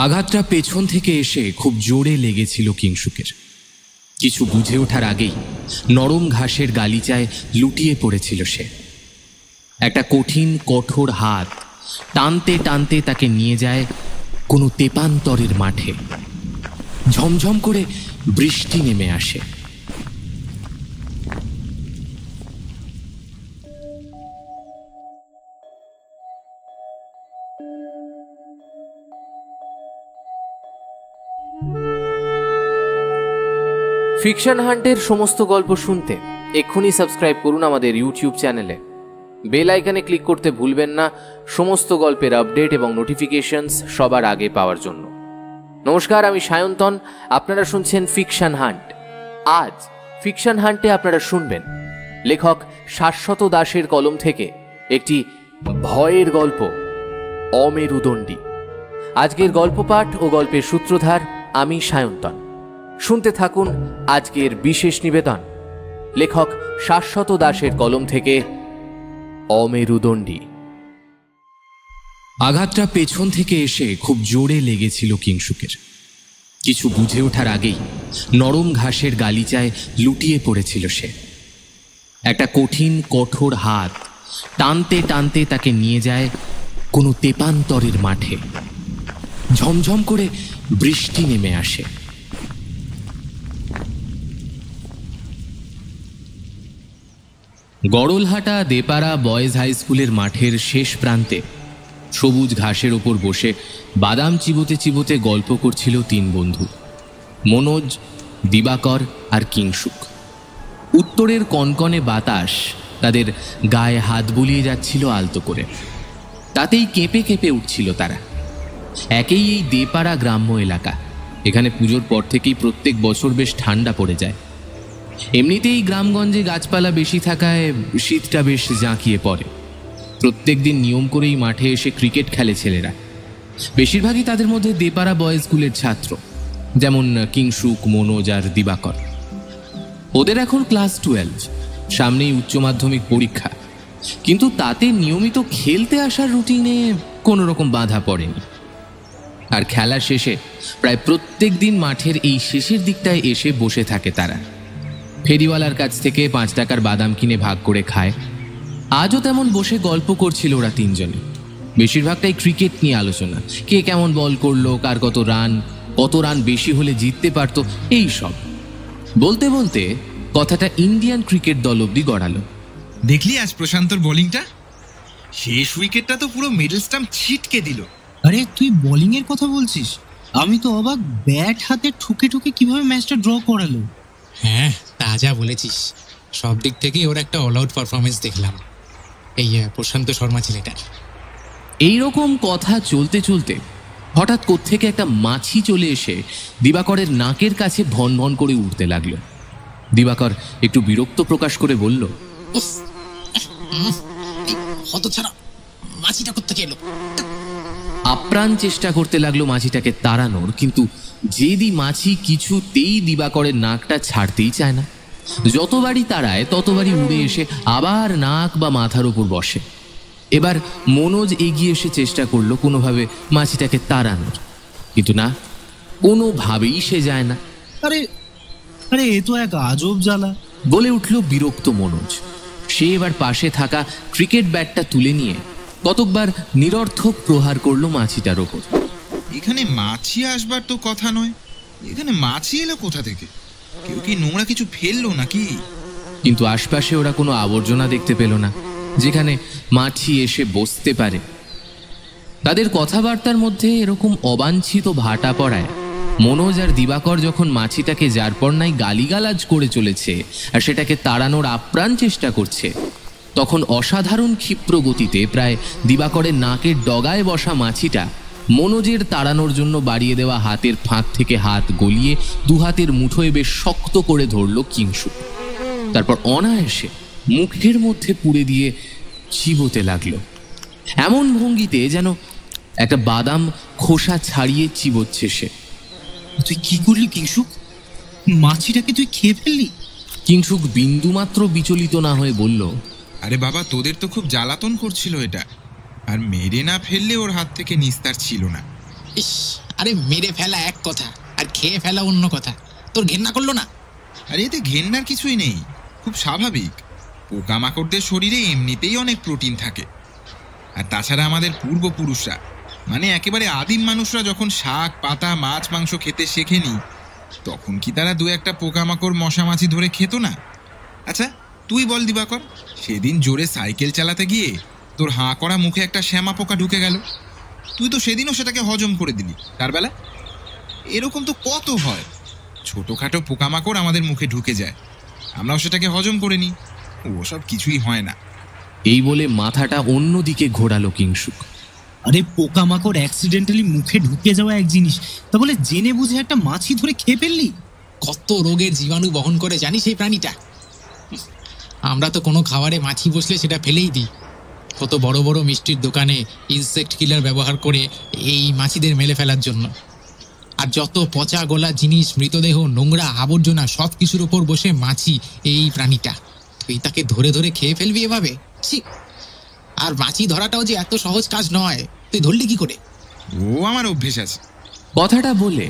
আঘাতটা পেছন থেকে এসে খুব জোরে লেগেছিল কিংসুকের। কিছু বুঝে ওঠার আগেই নরম ঘাসের গালিচায় লুটিয়ে পড়েছিল সে। একটা কঠিন কঠোর হাত টানতে টানতে তাকে নিয়ে যায় কোনো তেপান্তরের মাঠে। ঝমঝম করে বৃষ্টি নেমে আসে। ফিকশন হান্টের সমস্ত গল্প শুনতে এক্ষুনি সাবস্ক্রাইব করুন আমাদের ইউটিউব চ্যানেলে। বেল আইকনে ক্লিক করতে ভুলবেন না সমস্ত গল্পের আপডেট এবং নোটিফিকেশনস সবার আগে পাওয়ার জন্য। নমস্কার, আমি সায়ন্তন। আপনারা শুনছেন ফিকশন হান্ট। আজ ফিকশন হান্টে আপনারা শুনবেন লেখক শাশ্বত দাসের কলম থেকে একটি ভয়ের গল্প, অমেরুদণ্ডী। আজকের গল্প পাঠ ও গল্পের সূত্রধার আমি সায়ন্তন। শুনতে থাকুন আজকের বিশেষ নিবেদন, লেখক শাশ্বত দাসের কলম থেকে অমেরুদণ্ডী। আঘাতটা পেছন থেকে এসে খুব জোরে লেগেছিল কিংসুকের। কিছু বুঝে ওঠার আগেই নরম ঘাসের গালিচায় লুটিয়ে পড়েছিল সে। একটা কঠিন কঠোর হাত টানতে টানতে তাকে নিয়ে যায় কোনো তেপান্তরের মাঠে। ঝমঝম করে বৃষ্টি নেমে আসে। গড়লহাটা দেপাড়া বয়েজ হাই স্কুলের মাঠের শেষ প্রান্তে সবুজ ঘাসের ওপর বসে বাদাম চিবোতে চিবোতে গল্প করছিল তিন বন্ধু, মনোজ, দিবাকর আর কিংসুক। উত্তরের কনকনে বাতাস তাদের গায়ে হাত বুলিয়ে যাচ্ছিল আলতো করে। তাতেই কেঁপে কেঁপে উঠছিল তারা। একেই এই দেপাড়া গ্রাম্য এলাকা। এখানে পুজোর পর থেকেই প্রত্যেক বছর বেশ ঠান্ডা পড়ে যায়। এমনিতেই গ্রামগঞ্জে গাছপালা বেশি থাকায় শীতটা বেশ জাঁকিয়ে পড়ে। প্রত্যেক দিন নিয়ম করেই মাঠে এসে ক্রিকেট খেলে ছেলেরা। বেশিরভাগই তাদের মধ্যে দেপাড়া বয়েজ স্কুলের ছাত্র, যেমন কিংসুক, মনোজ আর দিবাকর। ওদের এখন ক্লাস 12, সামনেই উচ্চ মাধ্যমিক পরীক্ষা, কিন্তু তাতে নিয়মিত খেলতে আসার রুটিনে কোনো রকম বাধা পড়েনি। আর খেলা শেষে প্রায় প্রত্যেক দিন মাঠের এই শেষের দিকটায় এসে বসে থাকে তারা। ফেরিওয়ালার কাছ থেকে 5 টাকার বাদাম কিনে ভাগ করে খায়। আজও তেমন বসে গল্প করছিল ওরা তিনজনে। বেশিরভাগটাই ক্রিকেট নিয়ে আলোচনা, কে কেমন বল করলো, কার কত রান বেশি হলে জিততে পারতো, এই সব। বলতে বলতে কথাটা ইন্ডিয়ান ক্রিকেট দল অব্দি গড়ালো। দেখলি আজ প্রশান্তর বোলিংটা? শেষ উইকেটটা তো পুরো মিডল স্টাম্প ছিটকে দিল। আরে তুই বোলিং এর কথা বলছিস? আমি তো অবাক, ব্যাট হাতে ঠুকে ঠুকে কিভাবে ম্যাচটা ড্র করালো। হ্যাঁ, তাজা বলেছিস। সব দিক থেকেই ওর একটা অল আউট পারফরমেন্স দেখলাম এই প্রশান্ত শর্মা ছেলেটার। এইরকম কথা চলতে চলতে হঠাৎ কোত্থেকে একটা মাছি চলে এসে দিবাকরের নাকের কাছে ভন ভন করে উঠতে লাগলো। দিবাকর একটু বিরক্ত প্রকাশ করে বলল, হতছাড়া, মাছিটা কোত্থেকে এলো? আপ্রাণ চেষ্টা করতে লাগলো মাছিটাকে তাড়ানোর, কিন্তু যেদি মাছি কিছুতেই দিবাকরের নাকটা ছাড়তেই চায় না। যতবারই তাড়ায় ততবারই উড়ে এসে আবার নাক বা মাথার উপর বসে। এবার মনোজ এগিয়ে এসে চেষ্টা করলো কোনোভাবে মাছিটাকে তাড়ানোর, কিন্তু না, কোনোভাবেই সে যায় না। আরে আরে এ তো এক আজব জ্বালা, বলে উঠল বিরক্ত মনোজ। সে এবার পাশে থাকা ক্রিকেট ব্যাটটা তুলে নিয়ে কতকবার নিরর্থক প্রহার করলো মাছিটার ওপর। এখানে মাছি আসবার তো কথা নয়, এখানে মাছি এলো কোথা থেকে? কেউ কি নোংরা কিছু ফেললো নাকি? কিন্তু আশপাশে ওরা কোনো আবর্জনা দেখতে পেল না যেখানে মাছি এসে বসতে পারে। তাদের কথাবার্তার মধ্যে এরকম অবাঞ্ছিত ভাটা পড়ায় মনোজ আর দিবাকর যখন মাছিটাকে যার পর নাই গালিগালাজ করে চলেছে আর সেটাকে তাড়ানোর আপ্রাণ চেষ্টা করছে, তখন অসাধারণ ক্ষিপ্র গতিতে প্রায় দিবাকরের নাকের ডগায় বসা মাছিটা মনোজের তাড়ানোর জন্য বাড়িয়ে দেওয়া হাতের ফাঁক থেকে হাত গলিয়ে দুহাতের মুঠোয় বেশ শক্ত করে ধরল কিংসুক। তারপর অনায়াসে মুখের মধ্যে পুড়ে দিয়ে চিবোতে লাগলো, এমন ভঙ্গিতে যেন একটা বাদাম খোসা ছাড়িয়ে চিবোচ্ছে সে। তুই কি করলি কিংসুক? মাছিটাকে তুই খেয়ে ফেললি? কিংসুক বিন্দুমাত্র বিচলিত না হয়ে বলল, আরে বাবা, তোদের তো খুব জ্বালাতন করছিল এটা, আর মেরে না ফেললে ওর হাত থেকে নিস্তার ছিল না। ইস, আরে মেরে ফেলা এক কথা আর খেয়ে ফেলা অন্য কথা, তোর ঘেন্না করলো না? আর এতে ঘেন্নার কিছুই নেই, খুব স্বাভাবিক। পোকামাকড়দের শরীরে এমনিতেই অনেক প্রোটিন থাকে। আর তাছাড়া আমাদের পূর্বপুরুষরা, মানে একেবারে আদিম মানুষরা যখন শাক পাতা মাছ মাংস খেতে শেখেনি, তখন কি তারা দু একটা পোকামাকড় মশামাছি ধরে খেত না? আচ্ছা তুই বল দিবাকর, সেদিন জোরে সাইকেল চালাতে গিয়ে তোর হাঁ করা মুখে একটা শ্যামা পোকা ঢুকে গেল, তুই তো সেদিনও সেটাকে হজম করে দিলি। তার বেলা এরকম তো কত হয়, ছোটখাটো পোকামাকড় আমাদের মুখে ঢুকে যায়, আমরাও সেটাকে হজম করে নিই, ওসব কিছুই হয় না। এই বলে মাথাটা অন্যদিকে ঘোরালো কিংসুক। আরে পোকামাকড় অ্যাক্সিডেন্টালি মুখে ঢুকে যাওয়া এক জিনিস, তা বলে জেনে বুঝে একটা মাছি ধরে খেয়ে ফেললি? কত রোগের জীবাণু বহন করে জানিস এই প্রাণীটা? আমরা তো কোনো খাবারে মাছি বসলে সেটা ফেলেই দিই। কত বড় বড় মিষ্টির দোকানে ইনসেক্ট কিলার ব্যবহার করে এই মাছিদের মেলে ফেলার জন্য। আর যত পচা গলা জিনিস, মৃতদেহ, নোংরা আবর্জনা সব কিছুর ওপর বসে মাছি এই প্রাণীটা, তুই তাকে ধরে ধরে খেয়ে ফেলবি এভাবে? ছি! আর মাছি ধরাটাও যে এত সহজ কাজ নয়, তুই ধরলি কি করে? ও আমার অভ্যেস আছে। কথাটা বলে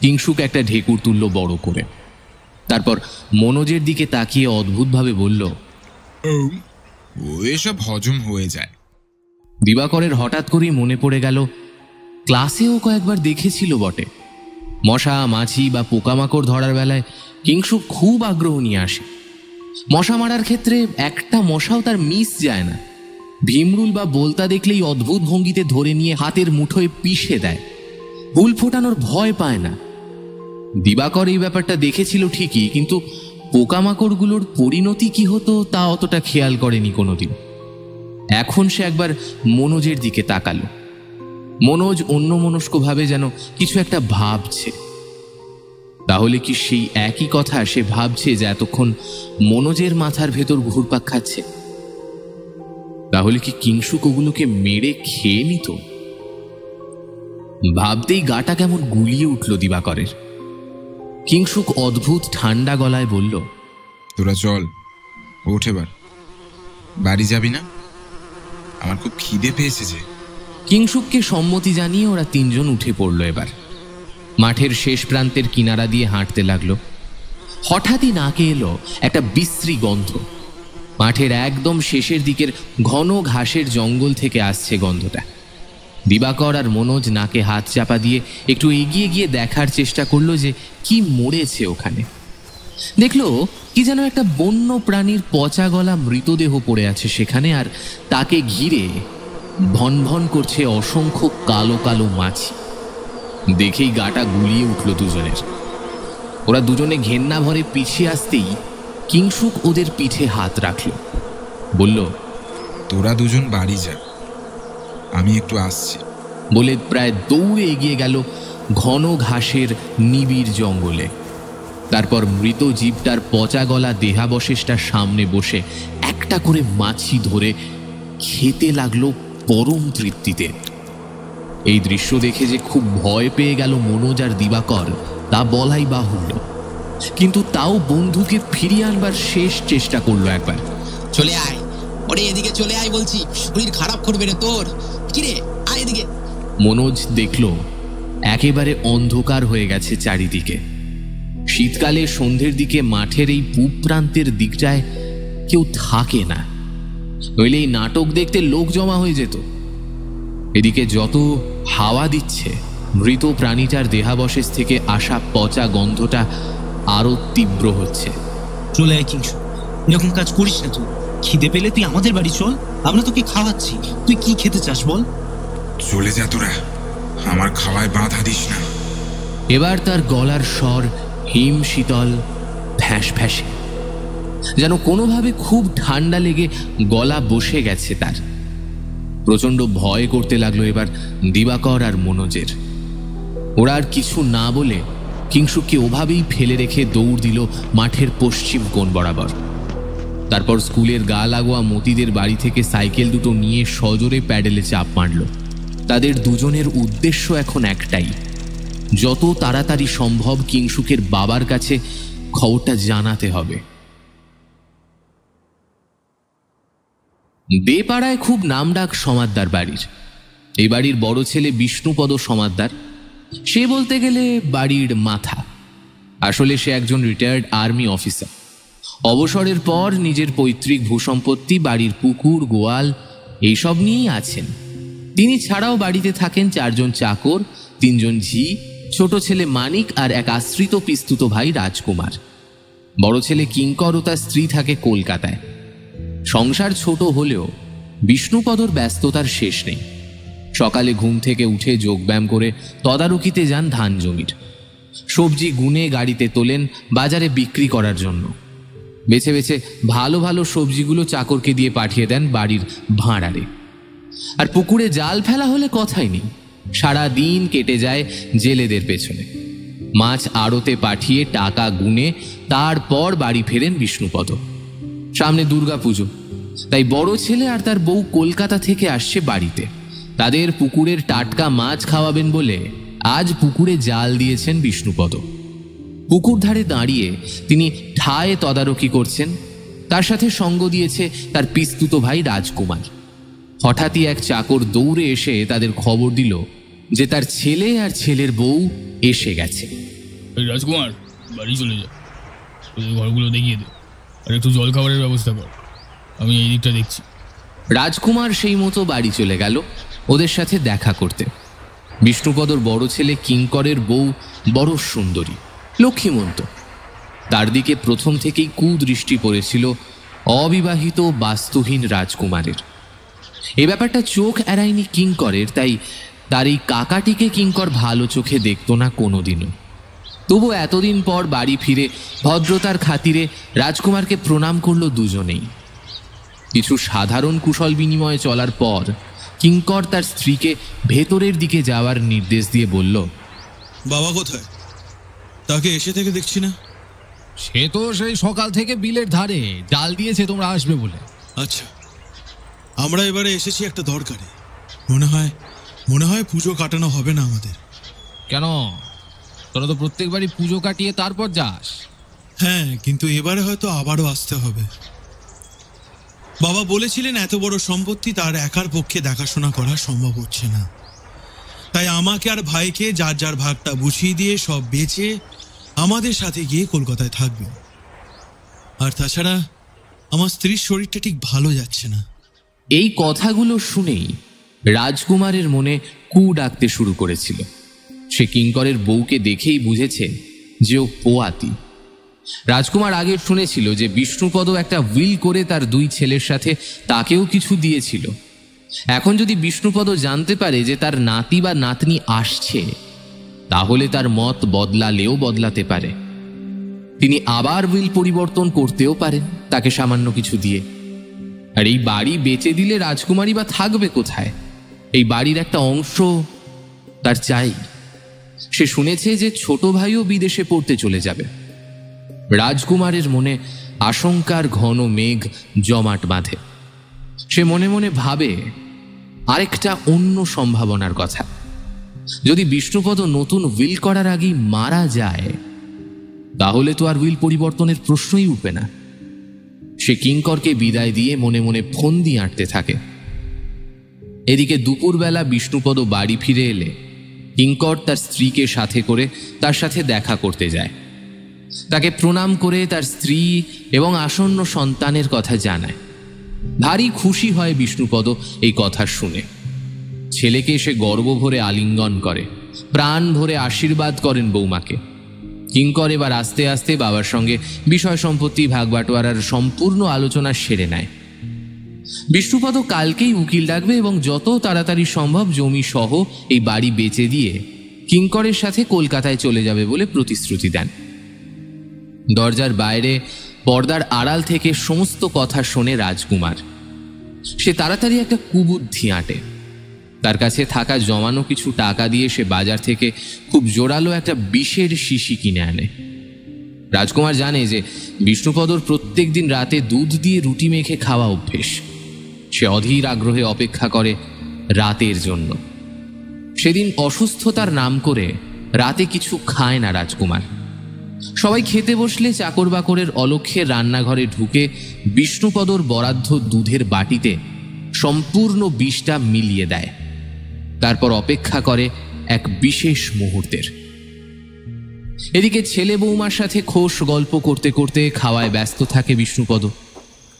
কিংসুক একটা ঢেকুর তুলল বড় করে। তারপর মনোজের দিকে তাকিয়ে অদ্ভুতভাবে বলল, ও এসব হজম হয়ে যায়। দিবাকরের হঠাৎ করেই মনে পড়ে গেল ক্লাসেও কয়েকবার দেখেছিল বটে, মশা মাছি বা পোকামাকড় ধরার বেলায় কিংসুক খুব আগ্রহ নিয়ে আসে। মশা মারার ক্ষেত্রে একটা মশাও তার মিস যায় না। ভীমরুল বা বলতা দেখলেই অদ্ভুত ভঙ্গিতে ধরে নিয়ে হাতের মুঠোয় পিষে দেয়, হুল ফোটানোর ভয় পায় না। দিবাকর এই ব্যাপারটা দেখেছিল ঠিকই, কিন্তু পোকামাকড়গুলোর পরিণতি কি হতো তা অতটা খেয়াল করেনি কোনোদিন। এখন সে একবার মনোজের দিকে তাকালো। মনোজ অন্যমনস্কভাবে যেন কিছু একটা ভাবছে। তাহলে কি সেই একই কথা সে ভাবছে যে এতক্ষণ মনোজের মাথার ভেতর ঘুরপাক খাচ্ছে? তাহলে কি কিংসুক ওগুলোকে মেরে খেয়ে নিত? ভাবতেই গাটা কেমন গুলিয়ে উঠল দিবাকরের। কিংসুক অদ্ভুত ঠান্ডা গলায় বলল, তোরা চল, ওঠ এবার। বাড়ি যাবি না? আমার খুব খিদে পেয়েছে যে। কিংসুককে সম্মতি জানিয়ে ওরা তিনজন উঠে পড়ল। এবার মাঠের শেষ প্রান্তের কিনারা দিয়ে হাঁটতে লাগলো। হঠাৎই নাকে এলো একটা বিশ্রী গন্ধ। মাঠের একদম শেষের দিকের ঘন ঘাসের জঙ্গল থেকে আসছে গন্ধটা। দিবাকর আর মনোজ নাকে হাত চাপা দিয়ে একটু এগিয়ে গিয়ে দেখার চেষ্টা করলো যে কি মরেছে ওখানে। দেখলো কি যেন একটা বন্য প্রাণীর পচা গলা মৃতদেহ পড়ে আছে সেখানে, আর তাকে ঘিরে ভন ভন করছে অসংখ্য কালো কালো মাছি। দেখেই গাটা গুলিয়ে উঠল দুজনের। ওরা দুজনে ঘেন্না ভরে পিছিয়ে আসতেই কিংসুক ওদের পিঠে হাত রাখল, বলল, তোরা দুজন বাড়ি যা, আমি একটু আসছি। বলে প্রায় দৌড়ে এগিয়ে গেল ঘন ঘাসের নিবিড় জঙ্গলে। তারপর মৃত জীবটার পচা গলা দেহাবশেষটার সামনে বসে একটা করে মাছি ধরে খেতে লাগলো পরম তৃপ্তিতে। এই দৃশ্য দেখে যে খুব ভয় পেয়ে গেল মনোজ আর দিবাকর তা বলাই বাহুল্য, কিন্তু তাও বন্ধুকে ফিরিয়ে আনবার শেষ চেষ্টা করলো একবার। চলে আয়, ওরে এদিকে চলে আয় বলছি, শরীর খারাপ করবে রে তোর। কিরে, আয় এদিকে। মনোজ দেখল একেবারে অন্ধকার হয়ে গেছে চারিদিকে। শীতকালে সন্ধ্যের দিকে মাঠের এই পূব প্রান্তের দিকটায় কেউ থাকে না, নইলে এই নাটক দেখতে লোক জমা হয়ে যেত। এদিকে যত হাওয়া দিচ্ছে, মৃত প্রাণীটার দেহাবশেষ থেকে আসা পচা গন্ধটা আরো তীব্র হচ্ছে। চলে আয় কিংসুক, এরকম কাজ করিস না তুই। খিদে পেলে তুই আমাদের বাড়ি চল, আমরা তোকে খাওয়াচ্ছি। তুই কি খেতে চাস বল? চলে যা তোরা, আমার খাওয়ায় বাধা দিস না। এবার তার গলার স্বর হিম শীতল ফ্যাঁস ফ্যাঁসে, যেন কোনোভাবে খুব ঠান্ডা লেগে গলা বসে গেছে তার। প্রচণ্ড ভয় করতে লাগলো এবার দিবাকর আর মনোজের। ওরা আর কিছু না বলে কিংসুককে ওভাবেই ফেলে রেখে দৌড় দিল মাঠের পশ্চিম কোণ বরাবর। তারপর স্কুলের গা লাগোয়া মতিদের বাড়ি থেকে সাইকেল দুটো নিয়ে সজোরে প্যাডেলে চাপ মারল। তাদের দুজনের উদ্দেশ্য এখন একটাই, যত তাড়াতাড়ি সম্ভব কিংসুকের বাবার কাছে খবরটা জানাতে হবে। বেপাড়ায় খুব নামডাক সমাদদার বাড়ির। এই বাড়ির বড় ছেলে বিষ্ণুপদ সমাদদার, সে বলতে গেলে বাড়ির মাথা। আসলে সে একজন রিটায়ার্ড আর্মি অফিসার। অবসরের পর নিজের পৈতৃক ভূসম্পত্তি, বাড়ির পুকুর, গোয়াল এইসব নিয়েই আছেন। তিনি ছাড়াও বাড়িতে থাকেন 4 জন চাকর, 3 জন ঝি, ছোট ছেলে মানিক আর এক আশ্রিত পিস্তুত ভাই রাজকুমার। বড় ছেলে কিঙ্কর ও তার স্ত্রী থাকে কলকাতায়। সংসার ছোট হলেও বিষ্ণুপদর ব্যস্ততার শেষ নেই। সকালে ঘুম থেকে উঠে যোগব্যায়াম করে তদারকিতে যান ধান জমির। সবজি গুনে গাড়িতে তোলেন বাজারে বিক্রি করার জন্য। বেছে বেছে ভালো ভালো সবজিগুলো চাকরকে দিয়ে পাঠিয়ে দেন বাড়ির ভাঁড়ারে। আর পুকুরে জাল ফেলা হলে কথাই নেই, সারা দিন কেটে যায় জেলেদের পেছনে। মাছ আড়তে পাঠিয়ে টাকা গুনে তারপর বাড়ি ফেরেন বিষ্ণুপদ। সামনে দুর্গাপুজো, তাই বড় ছেলে আর তার বউ কলকাতা থেকে আসছে বাড়িতে। তাদের পুকুরের টাটকা মাছ খাওয়াবেন বলে আজ পুকুরে জাল দিয়েছেন বিষ্ণুপদ। পুকুর ধারে দাঁড়িয়ে তিনি ঠায় তদারকি করছেন। তার সাথে সঙ্গ দিয়েছে তার পিস্তুত ভাই রাজকুমার। হঠাৎই এক চাকর দৌড়ে এসে তাদের খবর দিল যে তার ছেলে আর ছেলের বউ এসে গেছে। রাজকুমার, বাড়ি চলে যা, ওদের ঘরগুলো দেখিয়ে দে, আর একটু জল খাবারের ব্যবস্থা কর, আমি এই দিকটা দেখছি। রাজকুমার সেই মতো বাড়ি চলে গেল ওদের সাথে দেখা করতে। বিষ্ণুপদর বড় ছেলে কিঙ্করের বউ বড় সুন্দরী, লক্ষ্মীমন্ত। তার দিকে প্রথম থেকেই কুদৃষ্টি পড়েছিল অবিবাহিত বাস্তুহীন রাজকুমারের। এ ব্যাপারটা চোখ এড়ায়নি কিঙ্করের, তাই তার এই কাকাটিকে কিঙ্কর ভালো চোখে দেখত না কোনোদিনও। তবু এতদিন পর বাড়ি ফিরে ভদ্রতার খাতিরে রাজকুমারকে প্রণাম করল দুজনেই। কিছু সাধারণ কুশল বিনিময়ে চলার পর কিঙ্কর তার স্ত্রীকে ভেতরের দিকে যাওয়ার নির্দেশ দিয়ে বলল, বাবা কোথায়? তাকে এসে থেকে দেখছি না। সে তো সেই সকাল থেকে বিলের ধারে জাল দিয়েছে তোমরা আসবে বলে। আচ্ছা, আমরা এবারে এসেছি একটা দরকারে। মনে হয় পুজো কাটানো হবে না আমাদের। কেন? তোরা তো প্রত্যেকবারই পুজো কাটিয়ে তারপর যাস। হ্যাঁ, কিন্তু এবারে হয়তো আবারও আসতে হবে। বাবা বলেছিলেন এত বড় সম্পত্তি তার একার পক্ষে দেখাশোনা করা সম্ভব হচ্ছে না, তাই আমাকে আর ভাইকে যার যার ভাগটা বুঝিয়ে দিয়ে সব বেচে আমাদের সাথে গিয়ে কলকাতায় থাকবে। আর তাছাড়া আমার স্ত্রীর শরীরটা ঠিক ভালো যাচ্ছে না। এই কথাগুলো শুনেই রাজকুমারের মনে কু ডাকতে শুরু করেছিল। সে কিঙ্করের বউকে দেখেই বুঝেছে যে ও পোয়াতি। রাজকুমার আগে শুনেছিল যে বিষ্ণুপদ একটা উইল করে তার 2 ছেলের সাথে তাকেও কিছু দিয়েছিল। এখন যদি বিষ্ণুপদ জানতে পারে যে তার নাতি বা নাতনি আসছে, তাহলে তার মত বদলালেও বদলাতে পারে। তিনি আবার উইল পরিবর্তন করতেও পারেন তাকে সামান্য কিছু দিয়ে। আর এই বাড়ি বেচে দিলে রাজকুমারী বা থাকবে কোথায়? এই বাড়ির একটা অংশ তার চাই। সে শুনেছে যে ছোট ভাইও বিদেশে পড়তে চলে যাবে। রাজকুমারের মনে আশঙ্কার ঘন মেঘ জমাট বাঁধে। সে মনে মনে ভাবে আরেকটা অন্য সম্ভাবনার কথা। যদি বিষ্ণুপদ নতুন উইল করার আগেই মারা যায়, তাহলে তো আর উইল পরিবর্তনের প্রশ্নই উঠবে না। সে কিঙ্করকে বিদায় দিয়ে মনে মনে ফন্দি আঁটতে থাকে। এদিকে দুপুরবেলা বিষ্ণুপদ বাড়ি ফিরে এলে কিঙ্কর তার স্ত্রীকে সাথে করে তার সাথে দেখা করতে যায়। তাকে প্রণাম করে তার স্ত্রী এবং আসন্ন সন্তানের কথা জানায়। ভারী খুশি হয় বিষ্ণুপদ এই কথা শুনে। ছেলেকে সে গর্ব ভরে আলিঙ্গন করে, প্রাণ ভরে আশীর্বাদ করেন বৌমাকে। কিঙ্কর এবার আস্তে আস্তে বাবার সঙ্গে বিষয় সম্পত্তি ভাগ বাটোয়ারার সম্পূর্ণ আলোচনা সেরে নেয়। বিষ্ণুপদ কালকেই উকিল ডাকবে এবং যত তাড়াতাড়ি সম্ভব জমি সহ এই বাড়ি বেচে দিয়ে কিঙ্করের সাথে কলকাতায় চলে যাবে বলে প্রতিশ্রুতি দেন। দরজার বাইরে পর্দার আড়াল থেকে সমস্ত কথা শোনে রাজকুমার। সে তাড়াতাড়ি একটা কুবুদ্ধি আঁটে। তার কাছে থাকা জমানো কিছু টাকা দিয়ে সে বাজার থেকে খুব জোরালো একটা বিষের শিশি কিনে আনে। রাজকুমার জানে যে বিষ্ণুপদর প্রত্যেক দিন রাতে দুধ দিয়ে রুটি মেখে খাওয়া অভ্যেস। সে অধীর আগ্রহে অপেক্ষা করে রাতের জন্য। সেদিন অসুস্থতার নাম করে রাতে কিছু খায় না রাজকুমার। সবাই খেতে বসলে চাকর বাকরের অলক্ষ্যে রান্নাঘরে ঢুকে বিষ্ণুপদর বরাদ্দ দুধের বাটিতে সম্পূর্ণ বিষটা মিলিয়ে দেয়। তারপর অপেক্ষা করে এক বিশেষ মুহূর্তের। এদিকে ছেলে বৌমার সাথে খোশ গল্প করতে করতে খাওয়ায় ব্যস্ত থাকে বিষ্ণুপদ।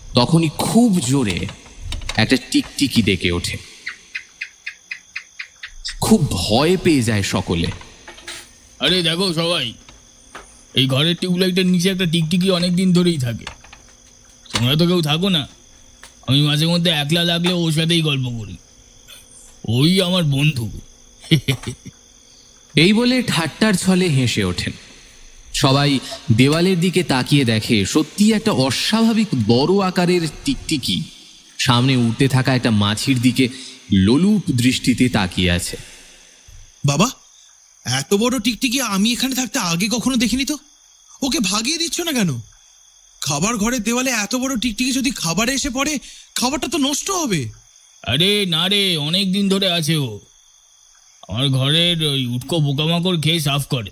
তখনই খুব জোরে একটা টিকটিকি ডেকে ওঠে। খুব ভয় পেয়ে যায় সকলে। আরে দেখো সবাই, এই ঘরের টিউবলাইটের নিচে একটা টিকটিকি অনেকদিন ধরেই থাকে। তোমরা তো কেউ থাকো না, আমি মাঝে মধ্যে একলা লাগলে ওর সাথেই গল্প করি। ওই আমার বন্ধু। এই বলে ঠাট্টার ছলে হেসে ওঠেন। সবাই দেওয়ালের দিকে তাকিয়ে দেখে সত্যি একটা অস্বাভাবিক বড় আকারের টিকটিকি সামনে উঠতে থাকা একটা মাছির দিকে লোলুপ দৃষ্টিতে তাকিয়ে আছে। বাবা, এত বড় টিকটিকি আমি এখানে থাকতে আগে কখনো দেখিনি তো। ওকে ভাগিয়ে দিচ্ছ না কেন? খাবার ঘরের দেওয়ালে এত বড় টিকটিকি যদি খাবারে এসে পড়ে, খাবারটা তো নষ্ট হবে। আরে না রে, অনেক দিন ধরে আছে ও। আমার ঘরের ওই উটকো পোকামাকড় খেয়ে সাফ করে।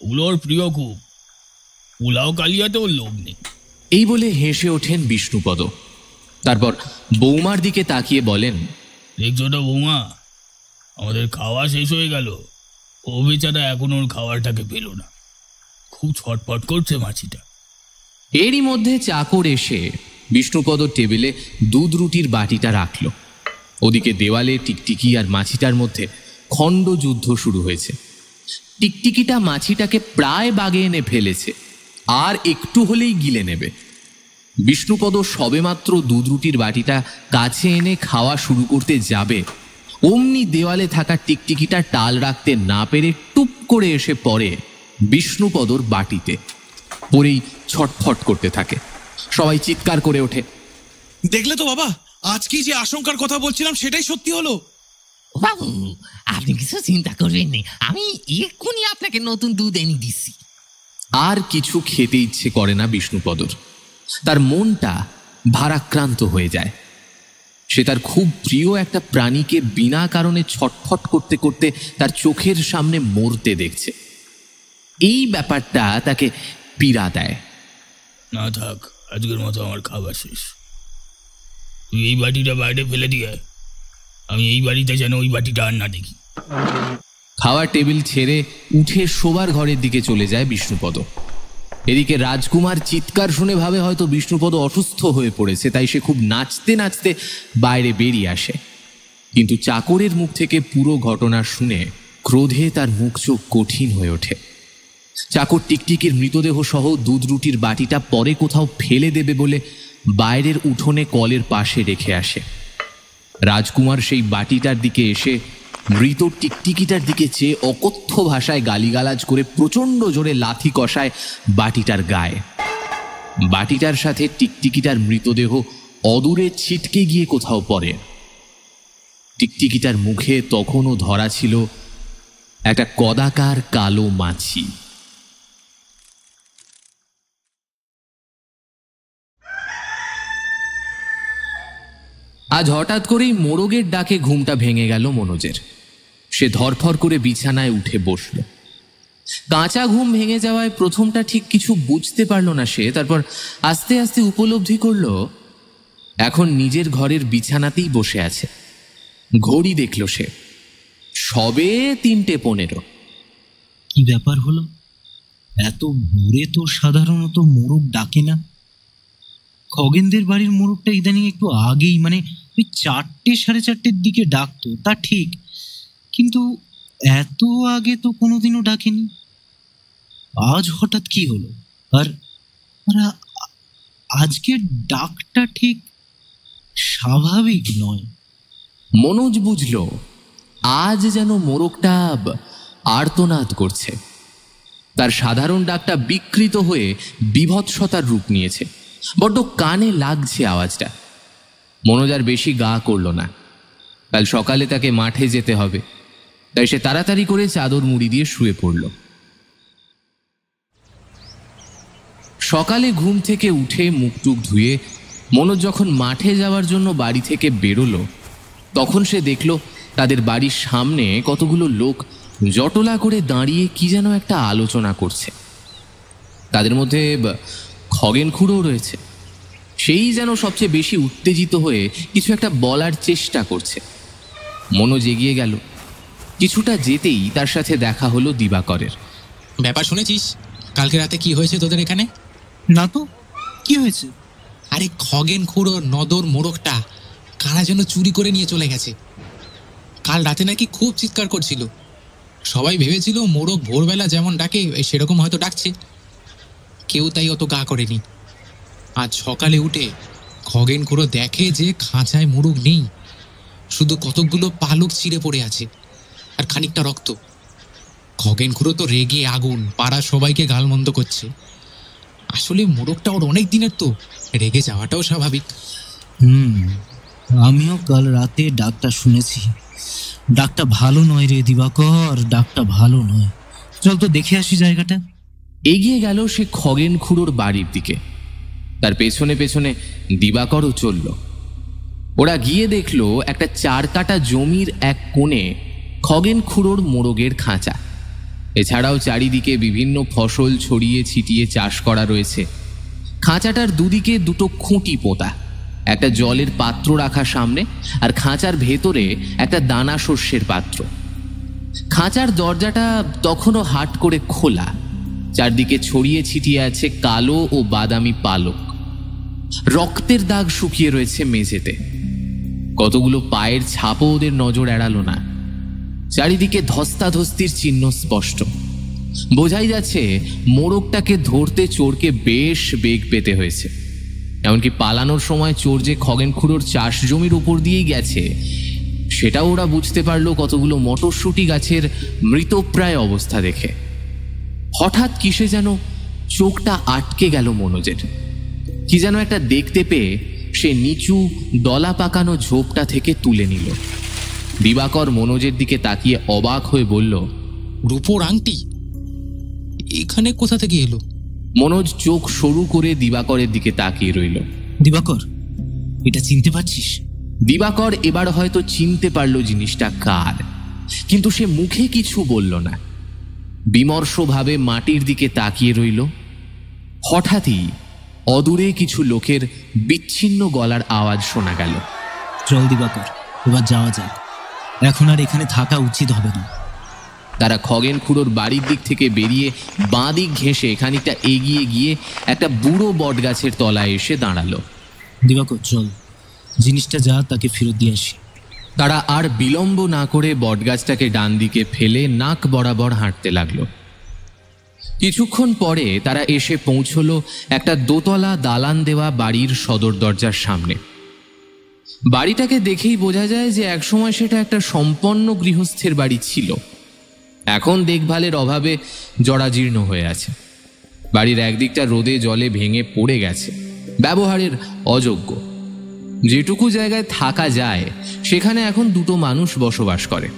ওগুলো ওর প্রিয় খুব। পোলাও কালিয়াতে ওর লোভ নেই। এই বলে হেসে ওঠেন বিষ্ণুপদ। তারপর বৌমার দিকে তাকিয়ে বলেন, দেখছো তো বৌমা, আমাদের খাওয়া শেষ হয়ে গেল, ও বেচারা এখন ওর খাবারটাকে পেল না। খুব ছটফট করছে মাছিটা। এরই মধ্যে চাকর এসে বিষ্ণুপদ টেবিলে দুধ রুটির বাটিটা রাখল। ওদিকে দেওয়ালে টিকটিকি আর মাছিটার মধ্যে খণ্ড যুদ্ধ শুরু হয়েছে। টিকটিকিটা মাছিটাকে প্রায় বাগে এনে ফেলেছে, আর একটু হলেই গিলে নেবে। বিষ্ণুপদ সবেমাত্র দুধ রুটির বাটিটা কাছে এনে খাওয়া শুরু করতে যাবে, অমনি দেওয়ালে থাকা টিকটিকিটা টাল রাখতে না পেরে টুপ করে এসে পড়ে বিষ্ণুপদর বাটিতে। পরেই ছটফট করতে থাকে। সবাই চিৎকার করে ওঠে, দেখলে তো বাবা, আজকেই যে আশঙ্কার কথা বলছিলাম সেটাই সত্যি হলো। বাবু, আপনি কিছু চিন্তা করবেন না, আমি এক্ষুনি আপনাকে নতুন দুধ এনে দিচ্ছি। আর কিছু খেতে ইচ্ছে করে না বিষ্ণুপদর। তার মনটা ভারাক্রান্ত হয়ে যায়। সে তার খুব প্রিয় একটা প্রাণীকে বিনা কারণে ছটফট করতে করতে তার চোখের সামনে মরতে দেখছে। এই ব্যাপারটা তাকে পীড়া দেয়। না থাক, আজকের মতো আমার খাবার শেষ। তুই এই বাটিটা বাইরে ফেলে দিয়ে, আমি এই বাড়িতে যেন ওই বাটিটা আর না দেখি। খাওয়ার টেবিল ছেড়ে উঠে শোবার ঘরের দিকে চলে যায় বিষ্ণুপদ। এদিকে রাজকুমার চিৎকার শুনে ভাবে হয়তো বিষ্ণুপদ অসুস্থ হয়ে পড়েছে, তাই সে খুব নাচতে নাচতে বাইরে বেরিয়ে আসে। কিন্তু চাকরের মুখ থেকে পুরো ঘটনা শুনে ক্রোধে তার মুখ চোখ কঠিন হয়ে ওঠে। চাকর টিকটিকির মৃতদেহ সহ দুধ রুটির বাটিটা পরে কোথাও ফেলে দেবে বলে বাইরের উঠোনে কলের পাশে রেখে আসে। রাজকুমার সেই বাটিটার দিকে এসে মৃত টিকটিকিটার দিকে চেয়ে অকথ্য ভাষায় গালিগালাজ করে প্রচণ্ড জোরে লাথি কষায় বাটিটার গায়ে। বাটিটার সাথে টিকটিকিটার মৃতদেহ অদূরে ছিটকে গিয়ে কোথাও পড়ে। টিকটিকিটার মুখে তখনও ধরা ছিল একটা কদাকার কালো মাছি। আজ হঠাৎ করেই মোরগের ডাকে ঘুমটা ভেঙে গেল মনোজের। সে ধরফর করে বিছানায় উঠে বসল। কাঁচা ঘুম ভেঙে যাওয়ায় প্রথমটা ঠিক কিছু বুঝতে পারল না সে। তারপর আস্তে আস্তে উপলব্ধি করল এখন নিজের ঘরের বিছানাতেই বসে আছে। ঘড়ি দেখল সে, সবে 3:15। কি ব্যাপার হলো? এত ভোরে তো সাধারণত মোরগ ডাকে না। খগেনদের বাড়ির মোরগটা ইদানিং একটু আগেই, মানে ওই 4টে 4:30-এর দিকে ডাকতো, তা ঠিক, কিন্তু এত আগে তো কোনোদিনও ডাকেনি। আজ হঠাৎ কি হলো? আর আজকের ডাকটা ঠিক স্বাভাবিক নয়। মনোজ বুঝল আজ যেন মোরগটা আর্তনাদ করছে। তার সাধারণ ডাকটা বিকৃত হয়ে বীভৎসতার রূপ নিয়েছে। বড্ড কানে লাগছে আওয়াজটা। মনোজ আর বেশি গা করল না। কাল সকালে তাকে মাঠে যেতে হবে, তাই সে তাড়াতাড়ি করে চাদর মুড়ি দিয়ে শুয়ে পড়ল। সকালে ঘুম থেকে উঠে মুখটুক ধুয়ে মনোজ যখন মাঠে যাওয়ার জন্য বাড়ি থেকে বেরোলো, তখন সে দেখল তাদের বাড়ির সামনে কতগুলো লোক জটলা করে দাঁড়িয়ে কি যেন একটা আলোচনা করছে। তাদের মধ্যে খগেন খুড়োও রয়েছে। সেই যেন সবচেয়ে বেশি উত্তেজিত হয়ে কিছু একটা বলার চেষ্টা করছে। মনোজ এগিয়ে গেল। কিছুটা যেতেই তার সাথে দেখা হলো দিবাকরের। ব্যাপার শুনেছিস কালকে রাতে কি হয়েছে তোদের এখানে? না তো, কি হয়েছে? আরে খগেন খুড়ো নদর মোড়কটা কারা যেন চুরি করে নিয়ে চলে গেছে। কাল রাতে নাকি খুব চিৎকার করছিল। সবাই ভেবেছিল মোড়ক ভোরবেলা যেমন ডাকে সেরকম হয়তো ডাকছে, কেউ তাই অত গা করেনি। আজ সকালে উঠে খগেন খুড়ো দেখে যে খাঁচায় মোড়ক নেই, শুধু কতকগুলো পালক ছিঁড়ে পড়ে আছে আর খানিকটা রক্ত। খগেন খুড়ো তো রেগে আগুন, পাড়ার সবাইকে গালমন্দ করছে। আসলে মোড়কটা ওর অনেক দিনের, তো রেগে যাওয়াটাও স্বাভাবিক। আমিও কাল রাতে ডাকটা শুনেছি। ডাকটা ভালো নয় রে দিবাকর, ডাকটা ভালো নয়। চল তো দেখে আসি জায়গাটা। এগিয়ে গেল সে খগেন খুড়োর বাড়ির দিকে। তার পেছনে পেছনে দিবাকরও চলল। ওরা গিয়ে দেখলো একটা 4 কাঠা জমির এক কোণে খগেন খুড়োর মোড়গের খাঁচা। এছাড়াও চারিদিকে বিভিন্ন ফসল ছড়িয়ে ছিটিয়ে চাষ করা রয়েছে। খাঁচাটার দুদিকে দুটো খুঁটি পোঁতা, একটা জলের পাত্র রাখা সামনে, আর খাঁচার ভেতরে একটা দানা শস্যের পাত্র। খাঁচার দরজাটা তখনও হাট করে খোলা। চারদিকে ছড়িয়ে ছিটিয়ে আছে কালো ও বাদামি পালক। রক্তের দাগ শুকিয়ে রয়েছে মেঝেতে। কতগুলো পায়ের ছাপও ওদের নজর এড়ালো না। চারিদিকে ধস্তাধস্তির চিহ্ন স্পষ্ট। বোঝাই যাচ্ছে মোড়কটাকে ধরতে চোরকে বেশ বেগ পেতে হয়েছে। এমনকি পালানোর সময় চোর যে খগেন খুড়োর চাষ জমির উপর দিয়েই গেছে সেটাও ওরা বুঝতে পারলো কতগুলো মটরশুঁটি গাছের মৃতপ্রায় অবস্থা দেখে। হঠাৎ কিসে যেন চোখটা আটকে গেল মনোজের। কি যেন একটা দেখতে পেয়ে সে নিচু দলা পাকানো ঝোপটা থেকে তুলে নিল। দিবাকর মনোজের দিকে তাকিয়ে অবাক হয়ে বলল, রূপোর আংটি এখানে কোথা থেকে এলো? মনোজ চোখ সরু করে দিবাকরের দিকে তাকিয়ে রইল। দিবাকর, এটা চিনতে পারছিস? দিবাকর এবার হয়তো চিনতে পারল জিনিসটা কার, কিন্তু সে মুখে কিছু বলল না। বিমর্ষভাবে মাটির দিকে তাকিয়ে রইল। হঠাৎই অদূরে কিছু লোকের বিচ্ছিন্ন গলার আওয়াজ শোনা গেল। চল দিবাকর, এবার যাওয়া যাক। এখন আর এখানে থাকা উচিত হবে না। তারা খগেন খুড়োর বাড়ির দিক থেকে বেরিয়ে বাঁ দিক ঘেঁষে খানিকটা এগিয়ে গিয়ে একটা বুড়ো বটগাছের তলায় এসে দাঁড়ালো। দিবাকর চল, জিনিসটা যা তাকে ফেরত দিয়ে আসি। তারা আর বিলম্ব না করে বটগাছটাকে ডান দিকে ফেলে নাক বরাবর হাঁটতে লাগলো। কিছুক্ষণ পরে তারা এসে পৌঁছলো একটা দোতলা দালান দেওয়া বাড়ির সদর দরজার সামনে। বাড়িটাকে দেখেই বোঝা যায় যে একসময় সেটা একটা সম্পন্ন গৃহস্থের বাড়ি ছিল। এখন দেখভালের অভাবে জরাজীর্ণ হয়ে আছে। বাড়ির একদিকটা রোদে জলে ভেঙে পড়ে গেছে, ব্যবহারের অযোগ্য। যেটুকু জায়গায় থাকা যায় সেখানে এখন দুটো মানুষ বসবাস করে,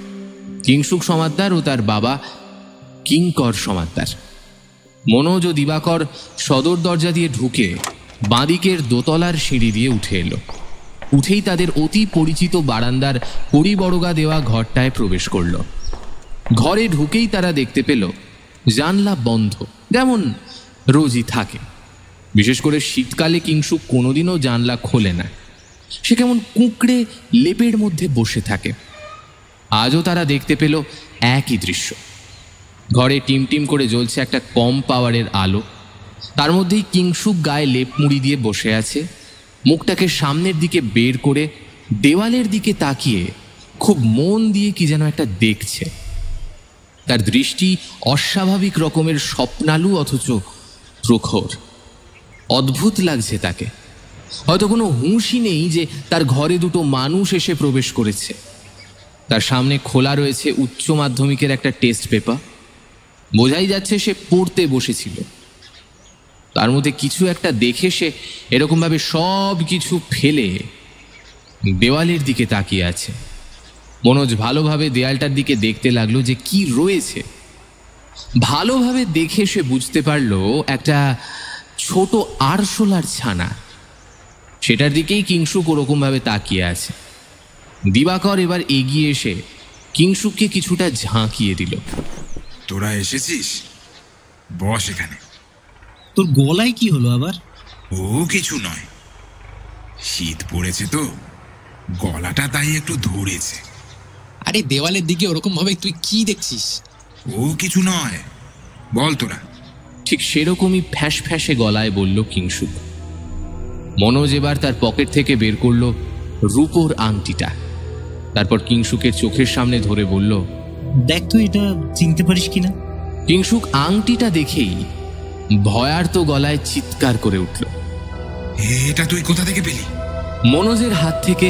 কিংসুক সমাদ্দার ও তার বাবা কিঙ্কর সমাদ্দার। মনোজ ও দিবাকর সদর দরজা দিয়ে ঢুকে বাঁদিকের দোতলার সিঁড়ি দিয়ে উঠে এলো। উঠেই তাদের অতি পরিচিত বারান্দার পরিবড়গা দেওয়া ঘরটায় প্রবেশ করল। ঘরে ঢুকেই তারা দেখতে পেল জানলা বন্ধ, যেমন রোজই থাকে। বিশেষ করে শীতকালে কিংসুক কোনোদিনও জানলা খোলে না। সে কেমন কুঁকড়ে লেপের মধ্যে বসে থাকে। আজও তারা দেখতে পেল একই দৃশ্য। ঘরে টিমটিম করে জ্বলছে একটা কম পাওয়ারের আলো। তার মধ্যেই কিংসুক গায়ে লেপ মুড়ি দিয়ে বসে আছে, মুখটাকে সামনের দিকে বের করে দেওয়ালের দিকে তাকিয়ে খুব মন দিয়ে কি যেন একটা দেখছে। তার দৃষ্টি অস্বাভাবিক রকমের স্বপ্নালু অথচ প্রখর। অদ্ভুত লাগছে তাকে। হয়তো কোনো হুঁশই নেই যে তার ঘরে দুটো মানুষ এসে প্রবেশ করেছে। তার সামনে খোলা রয়েছে উচ্চ মাধ্যমিকের একটা টেস্ট পেপার। বোঝাই যাচ্ছে সে পড়তে বসেছিল। তার মধ্যে কিছু একটা দেখে সে এরকমভাবে সব কিছু ফেলে দেওয়ালের দিকে তাকিয়ে আছে। মনোজ ভালোভাবে দেয়ালটার দিকে দেখতে লাগলো যে কি রয়েছে। ভালোভাবে দেখে সে বুঝতে পারলো একটা ছোট আরশোলার ছানা। সেটার দিকেই কিংসুক ওরকমভাবে তাকিয়ে আছে। দিবাকর এবার এগিয়ে এসে কিংসুককে কিছুটা ঝাঁকিয়ে দিল। তোরা এসেছিস, বস এখানে। তোর গলায় কি হলো আবার? ও কিছু নয়, শীত পড়েছে তো গলাটা তাই একটু ধরেছে। আরে দেওয়ালের দিকে ওরকম ভাবে তুই কি দেখছিস? ও কিছু নয়, বল তোরা। ঠিক সেরকমই ফ্যাঁস ফ্যাঁসে গলায় বলল কিংসুক। মনোজ এবার তার পকেট থেকে বের করলো রূপোর আংটিটা, তারপর কিংসুকের চোখের সামনে ধরে বলল, দেখ তো এটা চিনতে পারিস কিনা। কিংসুক আংটিটা দেখেই ভয়ার্ত গলায় চিৎকার করে উঠল। এটা তুই কোথা থেকে পেলি? মনোজের হাত থেকে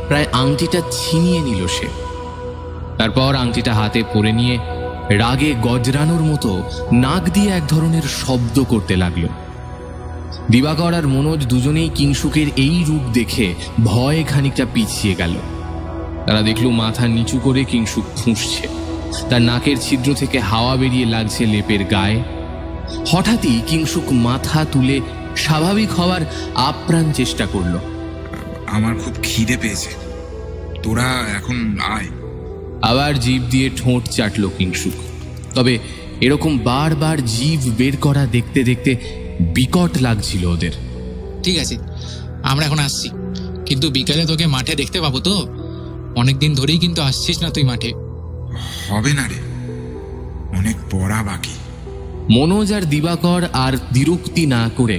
প্রায় আংটিটা ছিনিয়ে নিল সে। তারপর আংটিটা হাতে পরে নিয়ে রাগে গজরানোর মতো নাক দিয়ে এক ধরনের শব্দ করতে লাগলো। দিবাকর আর মনোজ দুজনেই কিংসুকের এই রূপ দেখে ভয়ে খানিকটা পিছিয়ে গেল। তারা দেখল মাথা নিচু করে কিংসুক ফুঁসছে, তার নাকের ছিদ্র থেকে হাওয়া বেরিয়ে লাগছে লেপের গায়ে। হঠাৎই কিংসুক মাথা তুলে স্বাভাবিক হওয়ার আপ্রাণ চেষ্টা করল। আমার খুব খিদে পেয়েছে, তোরা এখন আয়। আবার জিভ দিয়ে ঠোঁট চাটল কিংসুক। তবে এরকম বারবার জিভ বের করা দেখতে দেখতে বিকট লাগছিল ওদের। ঠিক আছে, আমরা এখন আসছি, কিন্তু বিকালে তোকে মাঠে দেখতে পাবো তো? অনেকদিন ধরেই কিন্তু আসছিস না তুই মাঠে। হবে না রে, অনেক পড়া বাকি। মনোজ আর দিবাকর আর দ্বিরুক্তি না করে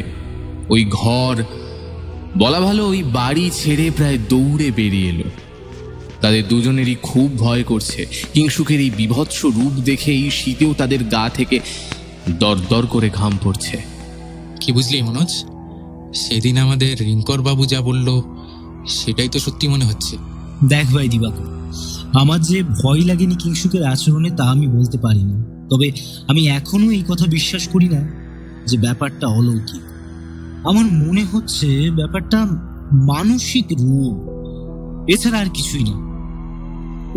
ওই ঘর, বলা ভালো ওই বাড়ি ছেড়ে প্রায় দৌড়ে বেরিয়ে এলো। তাদের দুজনেরই খুব ভয় করছে। কিংসুকের এই বিভৎস রূপ দেখে এই শীতেও তাদের গা থেকে দরদর করে ঘাম পড়ছে। কি বুঝলি মনোজ, সেদিন আমাদের রিঙ্কর বাবু যা বলল সেটাই তো সত্যি মনে হচ্ছে। দেখ ভাই দিবাকর, আমার যে ভয় লাগেনি কিংসুকের আচরণে তা আমি বলতে পারিনি। তবে আমি এখনো এই কথা বিশ্বাস করি না যে ব্যাপারটা অলৌকিক। আমার মনে হচ্ছে ব্যাপারটা মানসিক রূপ, এছাড়া আর কিছুই না।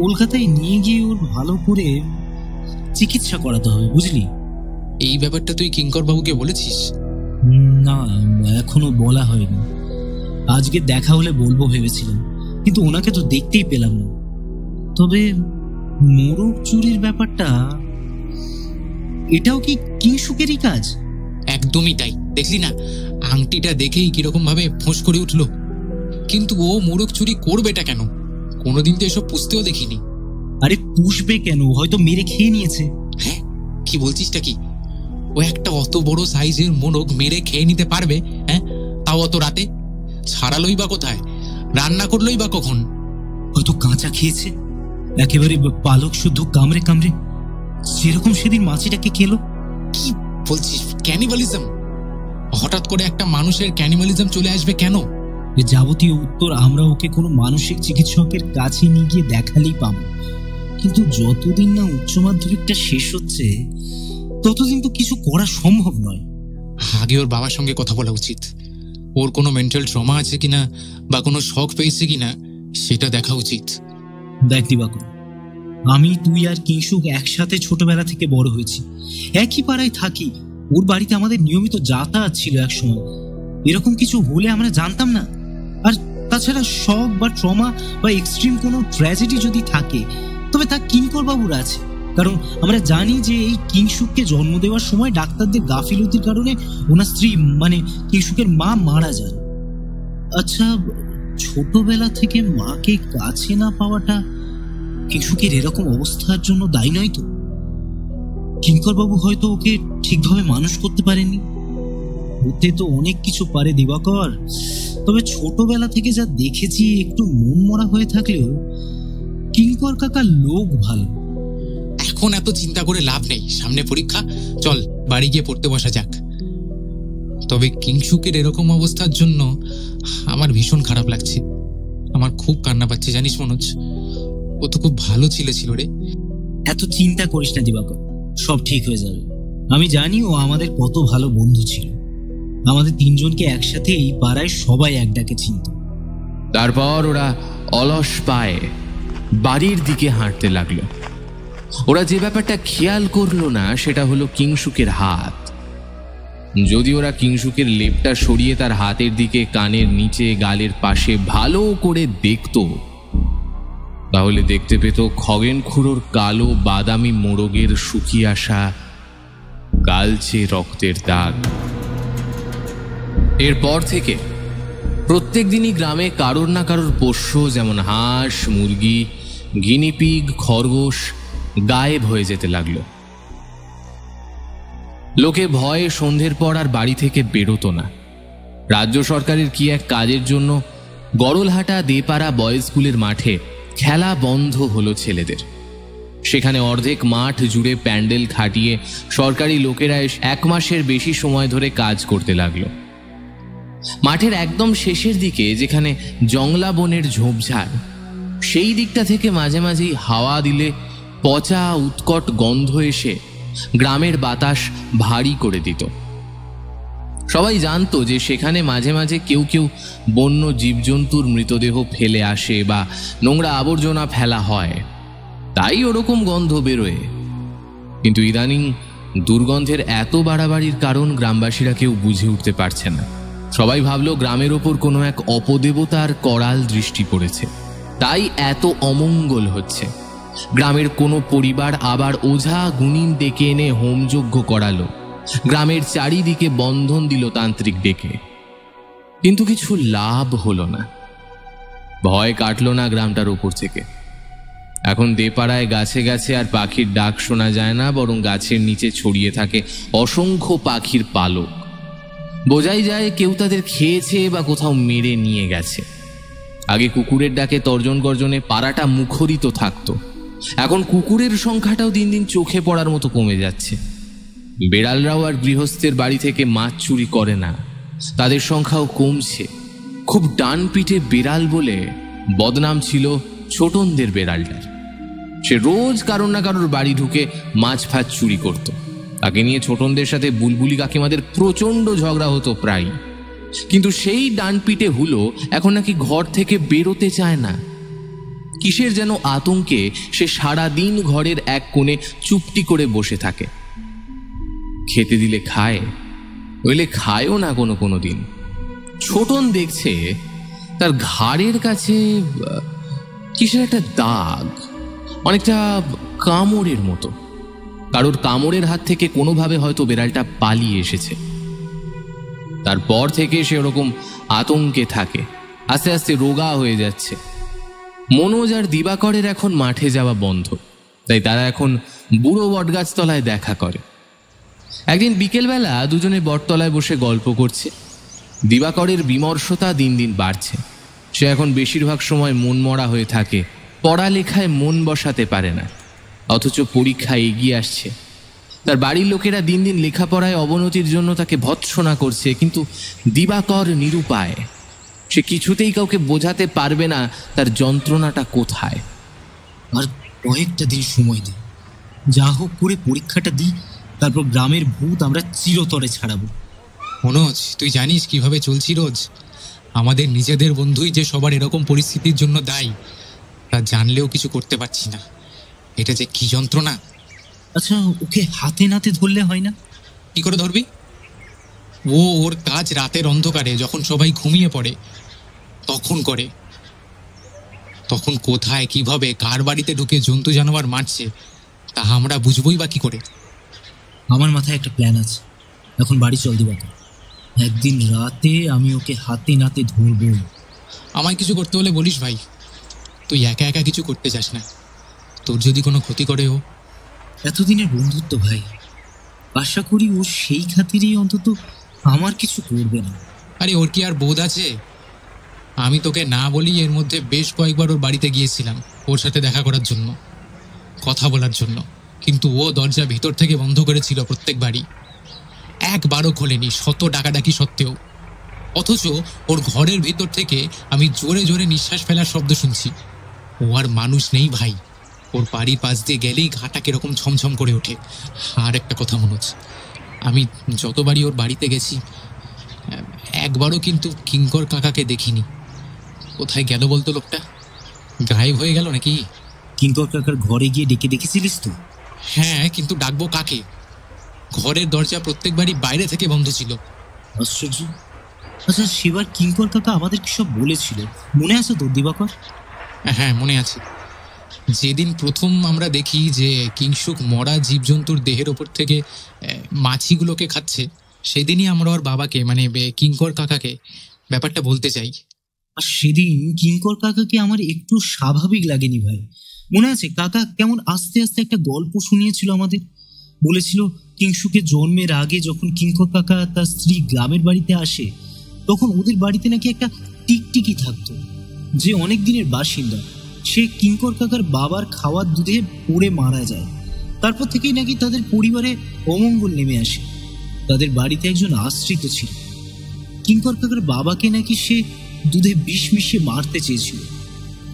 কলকাতায় নিয়ে গিয়ে ওর ভালো করে চিকিৎসা করাতে হবে, বুঝলি? এই ব্যাপারটা তুই কিঙ্কর বাবুকে বলেছিস? না, এখনো বলা হয়নি। আজকে দেখা হলে বলবো ভেবেছিলাম, কিন্তু ওনাকে তো দেখতেই পেলাম না। তবে মোরগ চুরির ব্যাপারটা, এটাও কি কিংসুকেরই কাজ? একদমই তাই। দেখলি না, আংটিটা দেখেই কিরকম ভাবে ফোঁস করে উঠলো। কিন্তু ও মোরগ চুরি করবেটা কেন? কোনোদিন তো এসব পুষতেও দেখিনি। আরে পুষবে কেন? হয়তো মেরে খেয়ে নিয়েছে। হ্যাঁ, কি বলছিসটা কি? ও একটা অত বড় সাইজের মোরগ মেরে খেয়ে নিতে পারবে? হ্যাঁ, তাও অত রাতে? ছাড়ালোই বা কোথায়? রান্না করলোই বা কখন? হয়তো কাঁচা খেয়েছে, একেবারে পালক শুদ্ধ কামড়ে কামড়ে, সেরকম সেদিন মাছিটাকে খেলো। কি বলছিস? ক্যানিবালিজম? হঠাৎ করে একটা মানুষের ক্যানিবালিজম চলে আসবে কেন? যাবতীয় উত্তর আমরা ওকে কোনো মানসিক চিকিৎসকের কাছে নিয়ে গিয়ে দেখালেই পাবো। কিন্তু যতদিন না উচ্চ মাধ্যমিকটা শেষ হচ্ছে ততদিন তো কিছু করা সম্ভব নয়। আগে ওর বাবার সঙ্গে কথা বলা উচিত। ওর কোনো মেন্টাল ট্রমা আছে কিনা বা কোনো শখ পেয়েছে কিনা সেটা দেখা উচিত। দেখ দিবাকর, আমি, তুই আর কিংসুক একসাথে ছোটবেলা থেকে বড় হয়েছি, একই পাড়ায় থাকি। ওর বাড়িতে আমাদের নিয়মিত যাতায়াত ছিল এক সময়। এরকম কিছু হলে আমরা জানতাম না। আর তাছাড়া শখ বা ট্রমা বা এক্সট্রিম কোনো ট্র্যাজেডি যদি থাকে তবে তা কিঙ্কর বাবুর আছে। কারণ আমরা জানি যে এই কিংসুককে জন্ম দেওয়ার সময় ডাক্তারদের গাফিলতির কারণে ওনার স্ত্রী মানে কিংসুকের মা মারা যান। আচ্ছা, ছোটবেলা থেকে মাকে কাছে না পাওয়াটা কিংসুকের এরকম অবস্থার জন্য দায়ী নয় তো? কিঙ্কর বাবু হয়তো ওকে ঠিকভাবে মানুষ করতে পারেননি। হতে তো অনেক কিছু পারে দিবাকর, তবে ছোটবেলা থেকে যা দেখেছি একটু মন মরা হয়ে থাকলেও কিঙ্কর কাকা লোক ভালো। এখন এত চিন্তা করে লাভ নেই, সামনে পরীক্ষা, চল বাড়ি গিয়ে পড়তে বসা যাক। তবে কিংসুকের এরকম অবস্থার জন্য আমার ভীষণ খারাপ লাগছে। আমার খুব কান্না পাচ্ছে, জানিস মনোজ? ও তো খুব ভালো ছিল রে। এত চিন্তা করিস না দিবাকর, সব ঠিক হয়ে যাবে। আমি জানি ও আমাদের কত ভালো বন্ধু ছিল। আমাদের তিনজনকে একসাথে এই পাড়ায় সবাই এক ডাকে চিনত। তারপর ওরা অলস পায়ে বাড়ির দিকে হাঁটতে লাগলো। ওরা যে ব্যাপারটা খেয়াল করলো না সেটা হলো কিংসুকের হাত। যদি ওরা কিংসুকের লেপটা সরিয়ে তার হাতের দিকে, কানের নিচে, গালের পাশে ভালো করে দেখতো, তাহলে দেখতে পেত খগেন খুড়োর কালো বাদামি মোরগের শুকিয়ে আসা কালচে রক্তের দাগ। এরপর থেকে প্রত্যেক দিনই গ্রামে কারোর না কারোর পোষ্য, যেমন হাঁস, মুরগি গিনিপিগ, খরগোশ গায়েব হয়ে যেতে লাগলো। লোকে ভয়ে সন্ধ্যের পর আর বাড়ি থেকে বেরোতো না। রাজ্য সরকারের কি এক কাজের জন্য গড়লহাটা দেপাড়া বয়েজ স্কুলের মাঠে খেলা বন্ধ হলো ছেলেদের। সেখানে অর্ধেক মাঠ জুড়ে প্যান্ডেল খাটিয়ে সরকারি লোকেরা 1 মাসের বেশি সময় ধরে কাজ করতে লাগলো। মাঠের একদম শেষের দিকে যেখানে জংলা বনের ঝোপঝাড়, সেই দিকটা থেকে মাঝে মাঝেই হাওয়া দিলে পচা উৎকট গন্ধ এসে গ্রামের বাতাস ভারী করে দিত। সবাই জানতো যে সেখানে মাঝে মাঝে কেউ কেউ বন্য জীবজন্তুর মৃতদেহ ফেলে আসে বা নোংরা আবর্জনা ফেলা হয়, তাই ওরকম গন্ধ বেরোয়। কিন্তু ইদানিং দুর্গন্ধের এত বাড়াবাড়ির কারণ গ্রামবাসীরা কেউ বুঝে উঠতে পারছে না। সবাই ভাবলো গ্রামের ওপর কোনো এক অপদেবতার করাল দৃষ্টি পড়েছে, তাই এত অমঙ্গল হচ্ছে। গ্রামের কোনো পরিবার আবার ওঝা গুণিন ডেকে এনে হোমযজ্ঞ করালো, গ্রামের চারিদিকে বন্ধন দিল তান্ত্রিক ডেকে, কিন্তু কিছু লাভ হলো না। ভয় কাটলো না গ্রামটার উপর থেকে। এখন দেপাড়ায় গাছে গাছে আর পাখির ডাক শোনা যায় না, বরং গাছের নিচে ছড়িয়ে থাকে অসংখ্য পাখির পালক। বোঝাই যায় কেউ তাদের খেয়েছে বা কোথাও মেরে নিয়ে গেছে। আগে কুকুরের ডাকে তর্জন গর্জনে পাড়াটা মুখরিত থাকতো, এখন কুকুরের সংখ্যাটাও দিন দিন চোখে পড়ার মতো কমে যাচ্ছে। বেড়ালরাও আর গৃহস্থের বাড়ি থেকে মাছ চুরি করে না, তাদের সংখ্যাও কমছে। খুব ডান পিঠে বেড়াল বলে বদনাম ছিল ছোটনদের বেড়ালটার। সে রোজ কারোর না কারোর বাড়ি ঢুকে মাছ ফাছ চুরি করত। তাকে নিয়ে ছোটনদের সাথে বুলবুলি কাকিমাদের প্রচণ্ড ঝগড়া হতো প্রায়। কিন্তু সেই ডান পিঠে হুলো এখন নাকি ঘর থেকে বেরোতে চায় না। কিসের যেন আতঙ্কে সে সারাদিন ঘরের এক কোণে চুপটি করে বসে থাকে। খেতে দিলে খায়, নইলে খায়ও না কোনো দিন। ছোটন দেখছে তার ঘাড়ের কাছে কিসের একটা দাগ, অনেকটা কামড়ের মতো। কারোর কামড়ের হাত থেকে কোনোভাবে হয়তো বেড়ালটা পালিয়ে এসেছে। তারপর থেকে সে ওরকম আতঙ্কে থাকে, আস্তে আস্তে রোগা হয়ে যাচ্ছে। মনোজ আর দিবাকরের এখন মাঠে যাওয়া বন্ধ, তাই তারা এখন বুড়ো বটগাছতলায় দেখা করে। একদিন বিকেলবেলা দুজনে বটতলায় বসে গল্প করছে। দিবাকরের বিমর্ষতা দিন দিন বাড়ছে। সে এখন বেশিরভাগ সময় মনমরা হয়ে থাকে, পড়ালেখায় মন বসাতে পারে না, অথচ পরীক্ষা এগিয়ে আসছে। তার বাড়ির লোকেরা দিন দিন লেখাপড়ায় অবনতির জন্য তাকে ভৎসনা করছে, কিন্তু দিবাকর নিরুপায়। সে কিছুতেই কাউকে বোঝাতে পারবে না তার যন্ত্রণাটা কোথায়। আর কয়েকটা দিন সময় দিই, যা হোক করে পরীক্ষাটা দিই, তারপর গ্রামের ভূত আমরা চিরতরে ছাড়াবো। মনোজ, তুই জানিস কিভাবে চলছি রোজ? আমাদের নিজেদের বন্ধুই যে সবার এরকম পরিস্থিতির জন্য দায়ী, তা জানলেও কিছু করতে পারছি না। এটা যে কি যন্ত্রণা। আচ্ছা, ওকে হাতে নাতে ধরলে হয় না? কি করে ধরবি? ওর কাজ রাতের অন্ধকারে যখন সবাই ঘুমিয়ে পড়ে তখন করে। তখন কোথায়, কিভাবে, কার বাড়িতে ঢুকে জন্তু জানোয়ার মারছে তা আমরা বুঝবই বা কি করে? আমার মাথায় একটা প্ল্যান আছে। এখন বাড়ি চল দিবাকর, একদিন রাতে আমি ওকে হাতে নাতে ধরবো। আমায় কিছু করতে হলে বলিস ভাই, তুই একা একা কিছু করতে চাস না। তোর যদি কোনো ক্ষতি করে ও। এতদিনের বন্ধুত্ব ভাই, আশা করি ও সেই খাতিরেই অন্তত আমার কিছু করবে না। আরে ওর কি আর বোধ আছে? আমি তোকে না বলি এর মধ্যে বেশ কয়েকবার ওর বাড়িতে গিয়েছিলাম ওর সাথে দেখা করার জন্য, কথা বলার জন্য, কিন্তু ও দরজা ভিতর থেকে বন্ধ করেছিল প্রত্যেকবারই। একবারও খোলেনি, শত ডাকাডাকি সত্ত্বেও। অথচ ওর ঘরের ভিতর থেকে আমি জোরে জোরে নিঃশ্বাস ফেলার শব্দ শুনছি। ও আর মানুষ নেই ভাই, ওর বাড়ির পাশ দিয়ে গেলেই ঘাটা কিরকম ছমছম করে ওঠে। আর একটা কথা মনোজ, আমি যতবারই ওর বাড়িতে গেছি একবারও কিন্তু কিঙ্কর কাকাকে দেখিনি। কোথায় গেল বলতো লোকটা? গায়েব হয়ে গেল নাকি? কিঙ্কর কাকার ঘরে গিয়ে ডেকে দেখেছিলিস তো? হ্যাঁ, কিন্তু ডাকবো কাকে? ঘরের দরজা প্রত্যেকবারই বাইরে থেকে বন্ধ ছিল। আশ্চর্য। আচ্ছা, সেবার কিঙ্কর কাকা আমাদের কি সব বলেছিল মনে আছে তোর দিবাকর? হ্যাঁ, মনে আছে। যেদিন প্রথম আমরা দেখি যে কিংশুক মরা জীবজন্তুর দেহের ওপর থেকে মাছিগুলোকে খাচ্ছে, সেদিনই আমরা ওর বাবাকে মানে কিঙ্কর কাকাকে ব্যাপারটা বলতে চাই। আর সেদিন কিঙ্কর কাকাকে আমার একটু স্বাভাবিক লাগেনি ভাই। মনে আছে কাকা কেমন আস্তে আস্তে একটা গল্প শুনিয়েছিল আমাদের? বলেছিল কিংশুকের জন্মের আগে যখন কিঙ্কর কাকা তার স্ত্রী গ্রামের বাড়িতে আসে, তখন ওদের বাড়িতে নাকি একটা টিকটিকি থাকতো, যে অনেক দিনের বাসিন্দা। সে কিঙ্কর কাকার বাবার খাওয়ার দুধে পড়ে মারা যায়। তারপর থেকেই নাকি তাদের পরিবারে অমঙ্গল নেমে আসে। তাদের বাড়িতে একজন আশ্রিত ছিল। কিঙ্কর কাকার বাবাকে নাকি সে দুধে বিষ মিশিয়ে মারতে চেয়েছিল।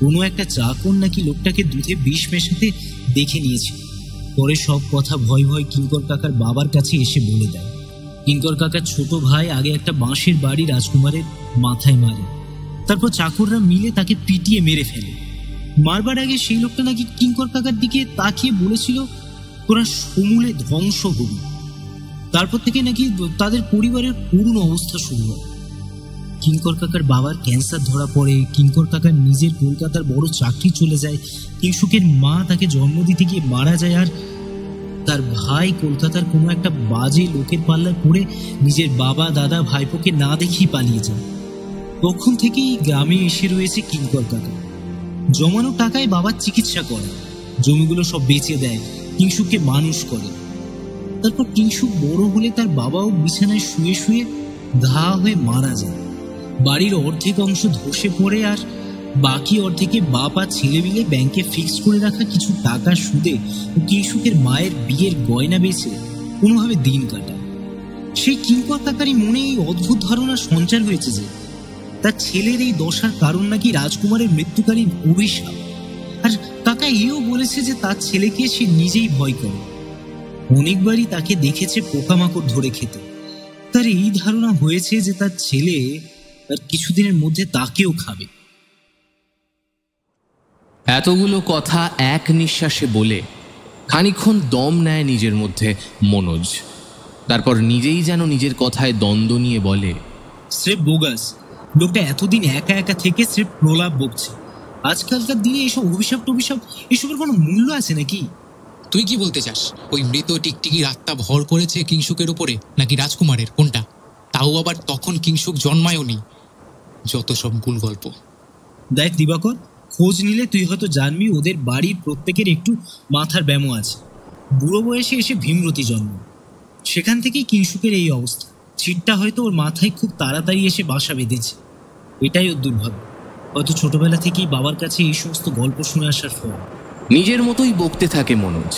কোনো একটা চাকর নাকি লোকটাকে দুধে বিষ মেশাতে দেখে নিয়েছিল। পরে সব কথা ভয় ভয় কিঙ্কর কাকার বাবার কাছে এসে বলে দেয়। কিঙ্কর কাকার ছোট ভাই আগে একটা বাঁশের বাড়ি রাজকুমারের মাথায় মারে, তারপর চাকররা মিলে তাকে পিটিয়ে মেরে ফেলে। মারবার আগে সেই লোকটা নাকি কিঙ্কর কাকার দিকে তাকিয়ে বলেছিল, তোরা সমূলে ধ্বংস হবি। তারপর থেকে নাকি তাদের পরিবারের করুণ অবস্থা শুরু হয়। কিঙ্কর কাকার বাবার ক্যান্সার ধরা পড়ে, কিঙ্কর কাকার নিজের কলকাতার বড় চাকরি চলে যায়, কিংশুকের মা তাকে জন্ম দিতে গিয়ে মারা যায়, আর তার ভাই কলকাতার কোনো একটা বাজে লোকের পাল্লায় পড়ে নিজের বাবা দাদা ভাইপোকে না দেখেই পালিয়ে যায়। তখন থেকেই গ্রামে এসে রয়েছে কিঙ্কর কাকা। জমানো টাকায় বাবার চিকিৎসা করে, জমিগুলো সব বেচে দেয়, কিংশুককে মানুষ করে। তারপর কিংশুক বড় হলে তার বাবাও বিছানায় শুয়ে শুয়ে ঘা হয়ে মারা যায়। বাড়ির অর্ধেক অংশ ধসে পড়ে, আর বাকি অর্ধেকে বাপ আর ছেলে মিলে ব্যাংকে ফিক্সড করে রাখা কিছু টাকা সুদে ও কিংশুকের মায়ের বিয়ের গয়না বেচে কোনোভাবে দিন কাটায়। সেই কিঙ্কর কাকারই মনে এই অদ্ভুত ধারণার সঞ্চার হয়েছে যে তার ছেলের এই দশার কারণ নাকি রাজকুমারের মৃত্যুকালীন অভিশাপ। আর কাকা এও বলেছে যে তার ছেলেকে সে নিজেই ভয় করে। অনেকবারই তাকে দেখেছে পোকামাকড় ধরে খেতে। তার এই ধারণা হয়েছে যে তার ছেলে তার কিছুদিনের মধ্যে তাকেও খাবে। এতগুলো কথা এক নিঃশ্বাসে বলে খানিকক্ষণ দম নেয় নিজের মধ্যে মনোজ। তারপর নিজেই যেন নিজের কথায় দ্বন্দ্ব নিয়ে বলে, স্রেফ বোগাস। লোকটা এতদিন একা একা থেকে স্রেফ প্রলাপ বকছে। আজকালকার দিনে এসব অভিশাপ টভিশাপ এসবের কোনো মূল্য আছে নাকি? তুই কি বলতে চাস? ওই মৃত টিকটিকির আত্মা ভর করেছে কিংশুকের উপরে, নাকি রাজকুমারের? কোনটা? তাও আবার তখন কিংশুক জন্মায়ও নি। যত সব ভুল গল্প। দেখ দিবাকর, খোঁজ নিলে তুই হয়তো জানবি ওদের বাড়ির প্রত্যেকের একটু মাথার ব্যামো আছে। বুড়ো বয়সে এসে ভীমরতি জন্ম, সেখান থেকেই কিংশুকের এই অবস্থা। ছিটটা হয়তো ওর মাথায় খুব তাড়াতাড়ি এসে বাসা বেঁধেছে। এটাই ওর দুর্ভাগ্য। হয়তো ছোটবেলা থেকেই বাবার কাছে এই সমস্ত গল্প শুনে আসার ফল। নিজের মতোই বকতে থাকে মনোজ।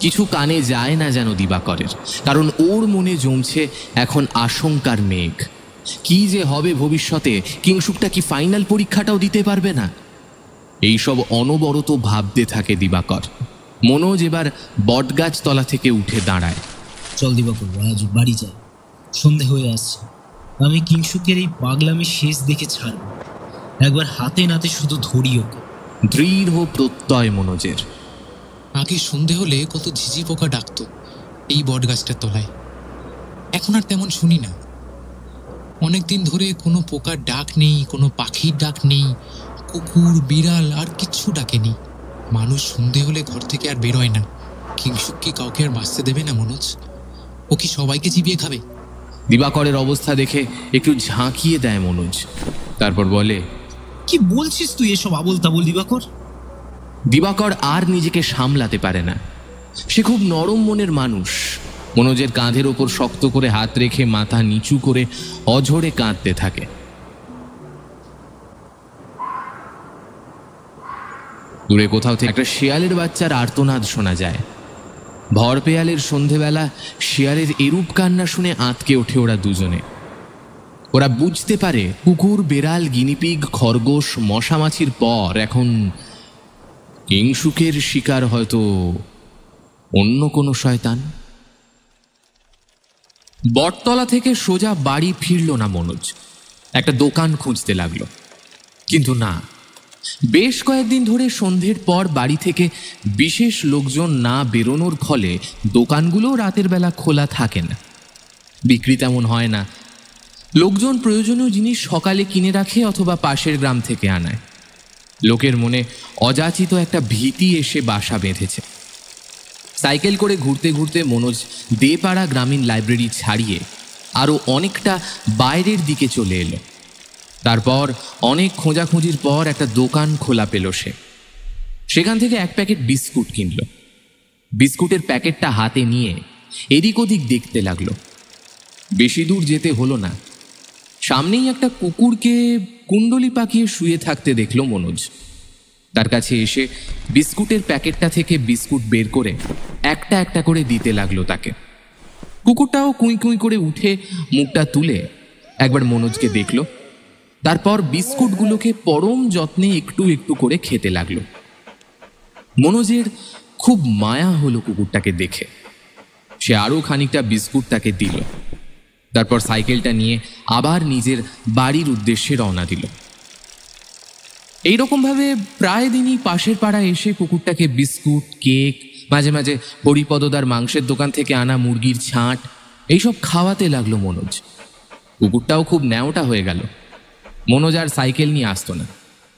কিছু কানে যায় না যেন দিবাকরের, কারণ ওর মনে জমছে এখন আশঙ্কার মেঘ। কি যে হবে ভবিষ্যতে? কিংশুকটা কি ফাইনাল পরীক্ষাটাও দিতে পারবে না? এইসব অনবরত ভাবতে থাকে দিবাকর। মনোজ এবার বটগাছ তলা থেকে উঠে দাঁড়ায়। চল দিবাকর, আজ বাড়ি যায়, সন্ধে হয়ে আসছে। আমি কিংশুকের এই পাগলামি শেষ দেখে ছাড়ব। একবার হাতে নাতে শুধু ধরি ওকে। দৃঢ় প্রত্যয় মনোজের। আগে সন্ধে হলে কত ঝিঝি পোকা ডাকতো এই বট গাছটার তলায়, এখন আর তেমন শুনি না। অনেকদিন ধরে কোনো পোকার ডাক নেই, কোনো পাখির ডাক নেই, কুকুর বিড়াল আর কিচ্ছু ডাকেনি। মানুষ সন্ধে হলে ঘর থেকে আর বেরোয় না। কিংশুক কি কাউকে আর বাঁচতে দেবে না মনোজ? ও কি সবাইকে চিবিয়ে খাবে? দিবাকরের অবস্থা দেখে একটু ঝাঁকিয়ে দেয় মনোজ। তারপর বলে, কি বলছিস তুই এসব আবোল তাবোল দিবাকর? দিবাকর আর নিজেকে সামলাতে পারে না। সে খুব নরম মনের মানুষ। মনোজের কাঁধের ওপর শক্ত করে হাত রেখে মাথা নিচু করে অঝরে কাঁদতে থাকে। দূরে কোথাও থেকে একটা শিয়ালের বাচ্চার আর্তনাদ শোনা যায়। ভর পেয়ালের সন্ধেবেলা শিয়ালের এরূপ কান্না শুনে আঁতকে ওঠে ওরা দুজনে। ওরা বুঝতে পারে কুকুর বেড়াল গিনিপিগ খরগোশ মশামাছির পর এখন কিংশুকের শিকার হয়তো অন্য কোনো শয়তান। বটতলা থেকে সোজা বাড়ি ফিরল না মনোজ। একটা দোকান খুঁজতে লাগলো, কিন্তু না। বেশ কয়েকদিন ধরে সন্ধ্যের পর বাড়ি থেকে বিশেষ লোকজন না বেরোনোর ফলে দোকানগুলো রাতের বেলা খোলা থাকে না। বিক্রি তেমন হয় না। লোকজন প্রয়োজনীয় জিনিস সকালে কিনে রাখে অথবা পাশের গ্রাম থেকে আনায়। লোকের মনে অযাচিত একটা ভীতি এসে বাসা বেঁধেছে। সাইকেল করে ঘুরতে ঘুরতে মনোজ দেপাড়া গ্রামীণ লাইব্রেরি ছাড়িয়ে আরও অনেকটা বাইরের দিকে চলে এলো। তারপর অনেক খোঁজাখুঁজির পর একটা দোকান খোলা পেল সে। সেখান থেকে এক প্যাকেট বিস্কুট কিনল। বিস্কুটের প্যাকেটটা হাতে নিয়ে এদিক ওদিক দেখতে লাগলো। বেশি দূর যেতে হলো না, সামনেই একটা কুকুরকে কুণ্ডলি পাকিয়ে শুয়ে থাকতে দেখলো মনোজ। তার কাছে এসে বিস্কুটের প্যাকেটটা থেকে বিস্কুট বের করে একটা একটা করে দিতে লাগলো তাকে। কুকুরটাও কুঁই কুঁই করে উঠে মুখটা তুলে একবার মনোজকে দেখলো, তারপর বিস্কুটগুলোকে পরম যত্নে একটু একটু করে খেতে লাগলো। মনোজের খুব মায়া হলো কুকুরটাকে দেখে। সে আরও খানিকটা বিস্কুট তাকে দিল, তারপর সাইকেলটা নিয়ে আবার নিজের বাড়ির উদ্দেশ্যে রওনা দিল। এইরকমভাবে প্রায় দিনই পাশের পাড়া এসে কুকুরটাকে বিস্কুট, কেক, মাঝে মাঝে হরিপদদার মাংসের দোকান থেকে আনা মুরগির ছাঁট এইসব খাওয়াতে লাগলো মনোজ। কুকুরটাও খুব ন্যাওটা হয়ে গেল। মনোজ আর সাইকেল নিয়ে আসতো না,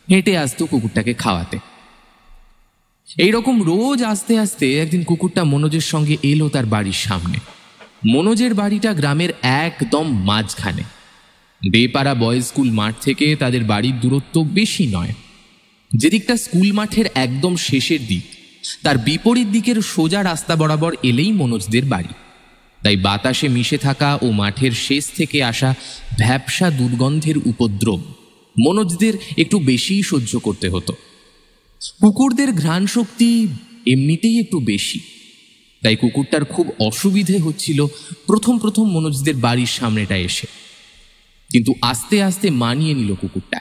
হেঁটে আসতো কুকুরটাকে খাওয়াতে। এইরকম রোজ আস্তে আস্তে একদিন কুকুরটা মনোজের সঙ্গে এলো তার বাড়ির সামনে। মনোজের বাড়িটা গ্রামের একদম মাঝখানে। বেপাড়া বয়েজ স্কুল মাঠ থেকে তাদের বাড়ির দূরত্ব বেশি নয়। যেদিকটা স্কুল মাঠের একদম শেষের দিক, তার বিপরীত দিকের সোজা রাস্তা বরাবর এলেই মনোজদের বাড়ি। তাই বাতাসে মিশে থাকা ও মাঠের শেষ থেকে আসা ভ্যাপসা দুর্গন্ধের উপদ্রব মনোজদের একটু বেশিই সহ্য করতে হতো। কুকুরদের ঘ্রাণ শক্তি এমনিতেই একটু বেশি, তাই কুকুরটার খুব অসুবিধে হচ্ছিল প্রথম প্রথম মনোজদের বাড়ির সামনেটা এসে। কিন্তু আস্তে আস্তে মানিয়ে নিল কুকুরটা।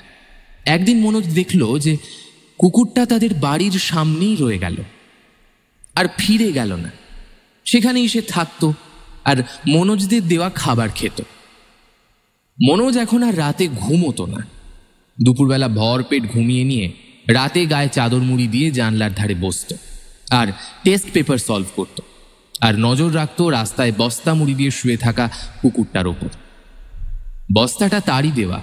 একদিন মনোজ দেখল যে কুকুরটা তাদের বাড়ির সামনেই রয়ে গেল, আর ফিরে গেল না। সেখানেই সে থাকতো আর মনোজদের দেওয়া খাবার খেত। মনোজ এখন আর রাতে ঘুমোতো না। দুপুরবেলা ভর পেট ঘুমিয়ে নিয়ে রাতে গায়ে চাদর মুড়ি দিয়ে জানলার ধারে বসত আর টেস্ট পেপার সলভ করত, আর নজর রাখত রাস্তায় বস্তা মুড়ি দিয়ে শুয়ে থাকা কুকুরটার ওপর। বস্তাটা তারই দেওয়া।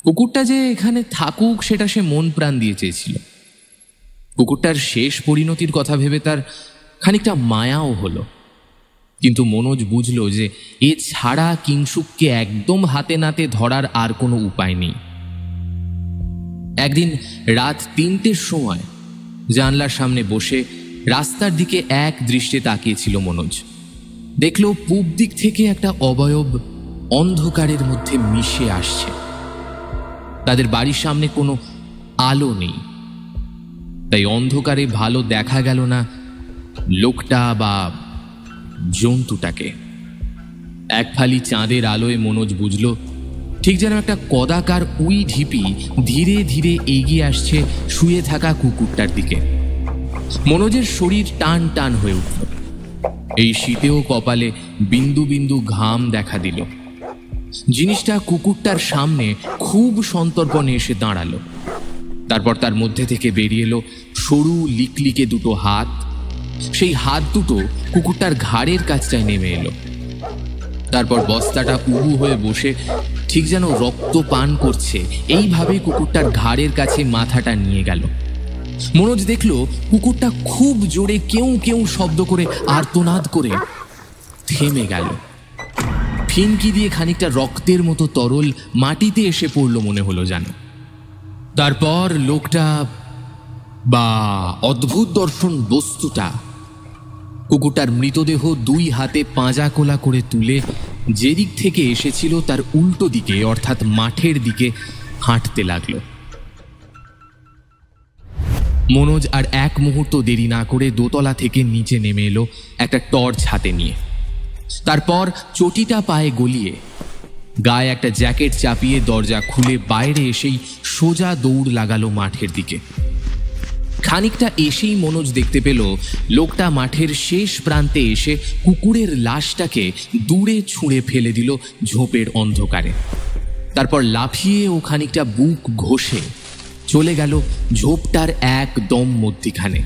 কুকুরটা যে এখানে থাকুক সেটা সে মন প্রাণ দিয়ে চেয়েছিল। কুকুরটার শেষ পরিণতির কথা ভেবে তার খানিকটা মায়াও হলো। কিন্তু মনোজ বুঝল যে এ ছাড়া কিংসুককে একদম হাতে নাতে ধরার আর কোনো উপায় নেই। একদিন রাত 3টের সময় জানলার সামনে বসে রাস্তার দিকে এক দৃষ্টে তাকিয়েছিল মনোজ। দেখল পূব দিক থেকে একটা অবয়ব অন্ধকারের মধ্যে মিশে আসছে। তাদের বাড়ির সামনে কোনো আলো নেই, তাই অন্ধকারে ভালো দেখা গেল না লোকটা বা জন্তুটাকে। এক ফালি চাঁদের আলোয় মনোজ বুঝল ঠিক যেন একটা কদাকার উই ঢিপি ধীরে ধীরে এগিয়ে আসছে শুয়ে থাকা কুকুরটার দিকে। মনোজের শরীর টান টান হয়ে উঠল। এই শীতেও কপালে বিন্দু বিন্দু ঘাম দেখা দিল। জিনিসটা কুকুরটার সামনে খুব সন্তর্পণে এসে দাঁড়ালো। তারপর তার মধ্যে থেকে বেরিয়ে এলো সরু লিকলিকে দুটো হাত। সেই হাত দুটো কুকুরটার ঘাড়ের কাছটায় নেমে এলো। তারপর বস্তাটা উবু হয়ে বসে ঠিক যেন রক্ত পান করছে এইভাবে কুকুরটার ঘাড়ের কাছে মাথাটা নিয়ে গেল। মনোজ দেখল কুকুরটা খুব জোরে কেউ কেউ শব্দ করে আর্তনাদ করে থেমে গেল। ফিনকি দিয়ে খানিকটা রক্তের মতো তরল মাটিতে এসে পড়ল মনে হলো যেন। তারপর লোকটা বা অদ্ভুত দর্শন বস্তুটা কুকুরটার মৃতদেহ 2 হাতে পাঁজা কোলা করে তুলে যেদিক থেকে এসেছিল তার উল্টো দিকে অর্থাৎ মাঠের দিকে হাঁটতে লাগলো। মনোজ আর এক মুহূর্ত দেরি না করে দোতলা থেকে নিচে নেমে এলো একটা টর্চ হাতে নিয়ে। তারপর চটিটা পায়ে গলিয়ে গায়ে একটা জ্যাকেট চাপিয়ে দরজা খুলে বাইরে এসেই সোজা দৌড় লাগালো মাঠের দিকে। খানিকটা এসেই মনোজ দেখতে পেল লোকটা মাঠের শেষ প্রান্তে এসে কুকুরের লাশটাকে দূরে ছুঁড়ে ফেলে দিল ঝোপের অন্ধকারে। তারপর লাফিয়ে ও খানিকটা বুক ঘষে চলে গেল ঝোপটার একদম মধ্যিখানে।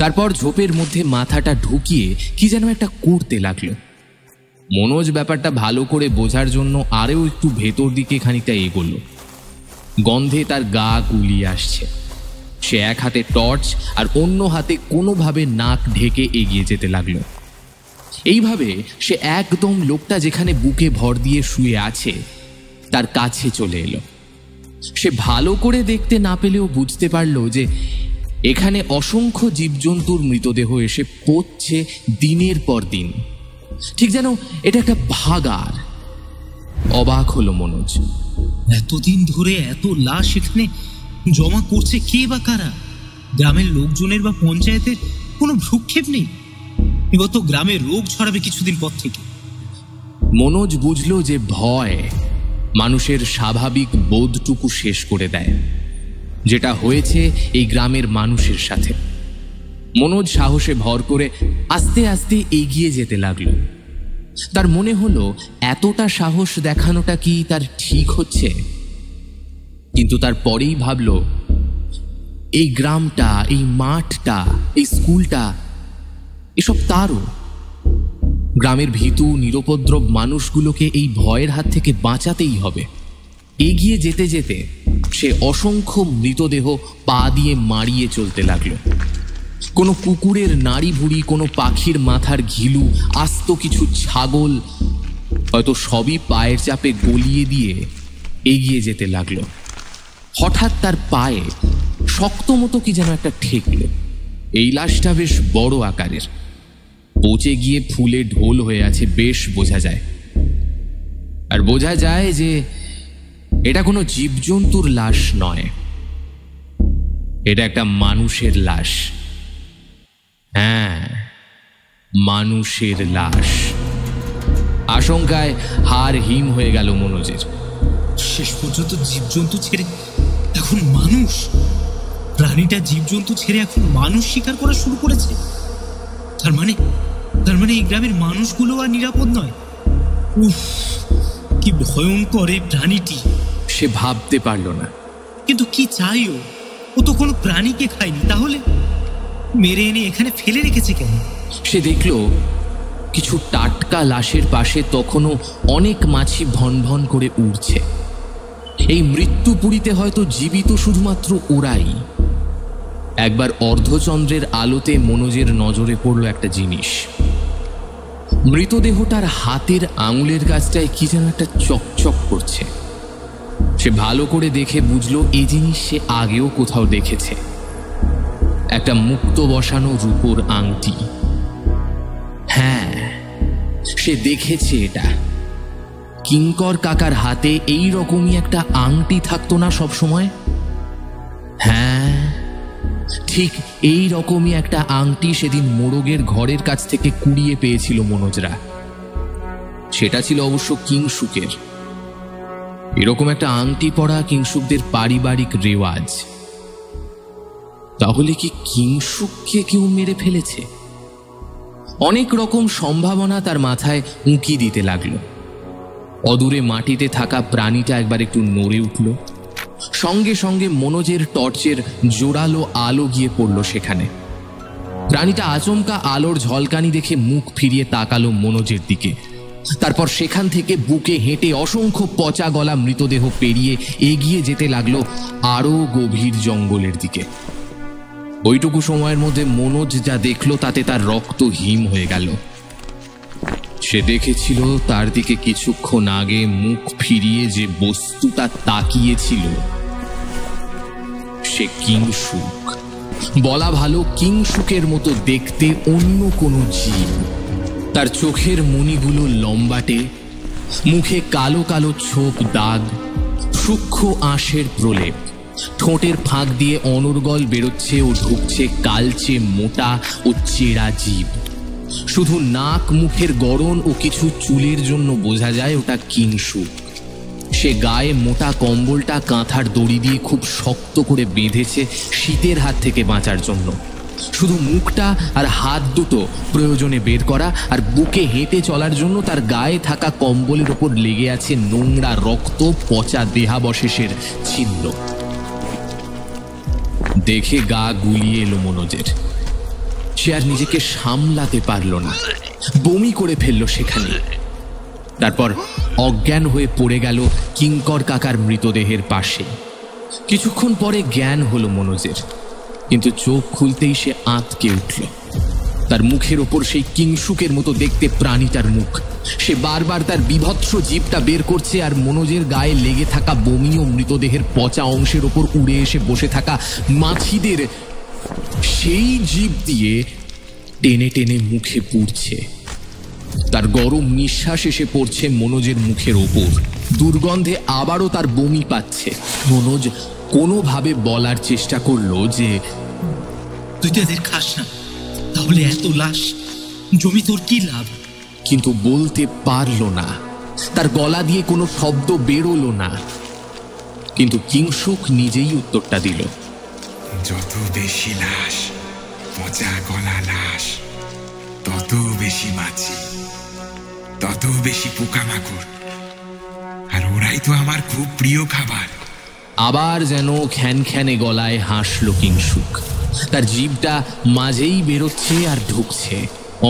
তারপর ঝোপের মধ্যে মাথাটা ঢুকিয়ে কি যেন একটা করতে লাগলো। মনোজ ব্যাপারটা ভালো করে বোঝার জন্য আরও একটু ভেতর দিকে খানিকটা এগোলো। গন্ধে তার গা গুলিয়ে আসছে। সে এক হাতে টর্চ আর অন্য হাতে কোনোভাবে নাক ঢেকে এগিয়ে যেতে লাগলো। এইভাবে সে একদম লোকটা যেখানে বুকে ভর দিয়ে শুয়ে আছে তার কাছে চলে এলো। সে ভালো করে দেখতে না পেলেও বুঝতে পারল যে এখানে অসংখ্য জীবজন্তুর মৃতদেহ এসে পচছে দিনের পর দিন, ঠিক যেন এটা একটা ভাগাড়। অবাক হলো মনোজ। এতদিন ধরে এত লাশ এখানে জমা করছে কে বা কারা? গ্রামের লোকজনের বা পঞ্চায়েতের কোনো ভ্রুক্ষেপ নেই? এবার তো গ্রামে রোগ ছড়াবে কিছুদিন পর থেকে। মনোজ বুঝল যে ভয় মানুষের স্বাভাবিক বোধটুকু শেষ করে দেয়, যেটা হয়েছে এই গ্রামের মানুষের সাথে। মনোজ সাহসে ভর করে আস্তে আস্তে এগিয়ে যেতে লাগলো। তার মনে হলো এতটা সাহস দেখানোটা কি তার ঠিক হচ্ছে? কিন্তু তারপরেই ভাবল, এই গ্রামটা, এই মাঠটা, এই স্কুলটা, এসব তারও। গ্রামের ভীতু নিরুপদ্রব মানুষগুলোকে এই ভয়ের হাত থেকে বাঁচাতেই হবে। এগিয়ে যেতে যেতে সে অসংখ্য মৃতদেহ পা দিয়ে মারিয়ে চলতে লাগলো। কোনো কুকুরের নাড়ি ভুড়ি, কোনো পাখির মাথার ঘিলু, আস্ত কিছু ছাগল, হয়তো সবই পায়ের চাপে গলিয়ে দিয়ে এগিয়ে যেতে লাগলো। হঠাৎ তার পায়ে শক্ত মতো কি যেন একটা ঠেকল। এই লাশটা বেশ বড় আকারের, পচে গিয়ে ফুলে ঢোল হয়ে আছে, বেশ বোঝা যায়। আর বোঝা যায় যে এটা কোনো জীবজন্তুর লাশ নয়, এটা একটা মানুষের লাশ। হ্যাঁ, মানুষের লাশ। আশঙ্কায় হাড় হিম হয়ে গেল মনোজের। শেষ পর্যন্ত জীবজন্তু ছেড়ে এখন মানুষ, প্রাণীটা জীবজন্তু ছেড়ে এখন মানুষ শিকার করা শুরু করেছে। তার মানে এই গ্রামের মানুষগুলো আর নিরাপদ নয়। উফ, কি ভয়ঙ্কর এই প্রাণীটি! সে ভাবতে পারল না। কিন্তু কি চাই ও তো কোনো প্রাণীকে খায়নি, তাহলে মেরে এনে এখানে ফেলে রেখেছে কেন? সে দেখল কিছু টাটকা লাশের পাশে তখনও অনেক মাছি ভন ভন করে উড়ছে। এই মৃত্যুপুরীতে হয়তো জীবিত শুধুমাত্র ওরাই। একবার অর্ধচন্দ্রের আলোতে মনোজের নজরে পড়ল একটা জিনিস। মৃতদেহটার হাতের আঙুলের কাছটায় কি যেন একটা চকচক করছে। সে ভালো করে দেখে বুঝল এই জিনিস সে আগেও কোথাও দেখেছে। একটা মুক্ত বসানো রূপোর আংটি। হ্যাঁ, সে দেখেছে এটা। কিঙ্কর কাকার হাতে এই রকমই একটা আংটি থাকতো না সব সময়? হ্যাঁ, ঠিক এই রকমই একটা আংটি সেদিন মোড়গের ঘরের কাছ থেকে কুড়িয়ে পেয়েছিল মনোজরা। সেটা ছিল অবশ্য কিংসুকের। এরকম একটা আংটি পরা কিংসুকদের পারিবারিক রেওয়াজ। তাহলে কি কিংসুককে কেউ মেরে ফেলেছে? অনেক রকম সম্ভাবনা তার মাথায় উঁকি দিতে লাগলো। অদূরে মাটিতে থাকা প্রাণীটা একবার একটু নড়ে উঠল। সঙ্গে সঙ্গে মনোজের টর্চের জোরালো আলো গিয়ে পড়ল সেখানে। প্রাণীটা আচমকা আলোর ঝলকানি দেখে মুখ ফিরিয়ে তাকালো মনোজের দিকে। তারপর সেখান থেকে বুকে হেঁটে অসংখ্য পচা গলা মৃতদেহ পেরিয়ে এগিয়ে যেতে লাগলো আরো গভীর জঙ্গলের দিকে। ওইটুকু সময়ের মধ্যে মনোজ যা দেখলো তাতে তার রক্ত হিম হয়ে গেল। সে দেখেছিল তার দিকে কিছুক্ষণ আগে মুখ ফিরিয়ে যে বস্তুটা তাকিয়েছিল সে কিংসুক। বলা ভালো কিংসুকের মতো দেখতে অন্য কোনো জীব। তার চোখের মণিগুলো লম্বাটে, মুখে কালো কালো ছোপ দাগ, সূক্ষ্ম আঁশের প্রলেপ, ঠোঁটের ফাঁক দিয়ে অনর্গল বেরোচ্ছে ও ঢুকছে কালচে মোটা ও চেরা জীব। শুধু নাক মুখের গড়ন ও কিছু চুলের জন্য বোঝা যায় ওটা কিংসুক। সে গায়ে মোটা কম্বলটা কাঁথার দড়ি দিয়ে খুব শক্ত করে বেঁধেছে শীতের হাত থেকে বাঁচার জন্য। শুধু মুখটা আর হাত দুটো প্রয়োজনে বের করা, আর বুকে হেঁটে চলার জন্য তার গায়ে থাকা কম্বলের ওপর লেগে আছে নোংরা রক্ত, পচা দেহাবশেষের ছিদ্র। দেখে গা গুলিয়ে এলো মনোজের। সে আর নিজেকে সামলাতে পারল না, বমি করে ফেলল সেখানে। তারপর অজ্ঞান হয়ে পড়ে গেল কিঙ্কর কাকার মৃতদেহের পাশে। কিছুক্ষণ পরে জ্ঞান হলো মনোজের, কিন্তু চোখ খুলতেই সে আঁতকে উঠল। তার মুখের ওপর সেই কিংসুকের মতো দেখতে প্রাণীটার মুখ। সে বারবার তার বিভৎস জিভটা বের করছে, আর মনোজের গায়ে লেগে থাকা বমি ও মৃতদেহের পচা অংশের ওপর উড়ে এসে বসে থাকা মাছিদের সেই জিভ দিয়ে টেনে টেনে মুখে পুড়ছে। তার গরম নিঃশ্বাস এসে পড়ছে মনোজের মুখের ওপর। দুর্গন্ধে আবারও তার বমি পাচ্ছে। মনোজ কোনোভাবে বলার চেষ্টা করলো যে, তুই তো এদের খাস না, তাহলে এত লাশ জমি তোর কি লাভ? কিন্তু বলতে পারল না। তার গলা দিয়ে কোনো শব্দ বেরোলো না। কিন্তু কিংসুক নিজেই উত্তরটা দিল, যত বেশি লাশ, পচা গলা লাশ, তত বেশি মাছি, তত বেশি পোকামাকড়, আর ওরাই তো আমার খুব প্রিয় খাবার। আবার যেন খ্যানখ্যানে গলায় হাসল কিংসুক। তার জিভটা মাঝেই বেরোচ্ছে আর ঢুকছে।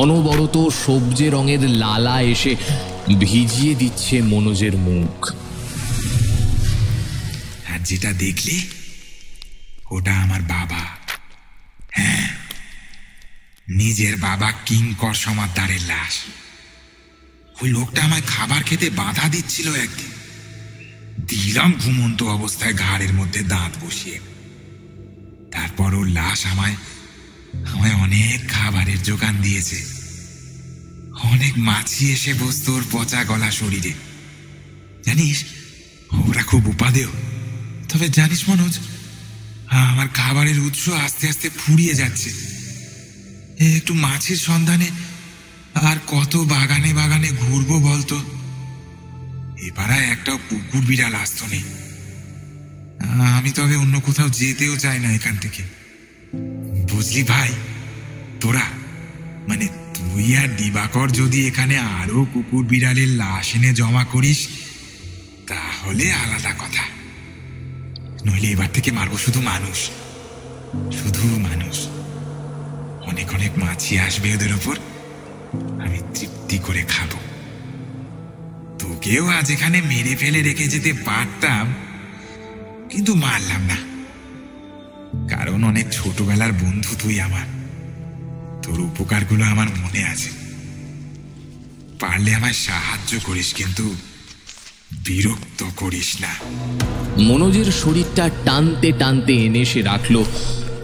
অনবরত সবজে রঙের লালা এসে ভিজিয়ে দিচ্ছে মনোজের মুখ। আর যেটা দেখলে ওটা আমার বাবা। হ্যাঁ, নিজের বাবা কিঙ্কর সমাদ্দারের লাশ। ওই লোকটা আমায় খাবার খেতে বাধা দিচ্ছিল একদিন। দিলাম ঘুমন্ত অবস্থায় ঘাড়ের মধ্যে দাঁত বসিয়ে। তারপর ওর লাশ আমায় অনেক খাবারের যোগান দিয়েছে। অনেক মাছি এসে বসতো ওর পচা গলা শরীরে। জানিস, ওরা খুব উপাদেয়। তবে জানিস মনোজ, আমার খাবারের উৎস আস্তে আস্তে ফুরিয়ে যাচ্ছে। একটু মাছের সন্ধানে আর কত বাগানে বাগানে ঘুরবো বলতো? এ পাড়ায় একটা কুকুর বিড়াল আসতো নেই। আমি তবে অন্য কোথাও যেতেও চাই না এখান থেকে। বুঝলি ভাই, তোরা মানে তুই আর দিবাকর যদি এখানে আরো কুকুর বিড়ালের লাশ এনে জমা করিস তাহলে আলাদা কথা। নইলে এবার থেকে মারবো শুধু মানুষ, শুধু মানুষ। অনেক অনেক মাছি আসবে ওদের ওপর, আমি তৃপ্তি করে খাবো। তোকেও আজ এখানে মেরে ফেলে রেখে যেতে পারতাম, কিন্তু মারলাম না, কারণ অনেক ছোটবেলার বন্ধু তুই আমার। তোর উপকারগুলো আমার মনে আছে। পারলে আমায় সাহায্য করিস, কিন্তু বিরক্ত করিস না। মনোজের শরীরটা টানতে টানতে এনে সে রাখল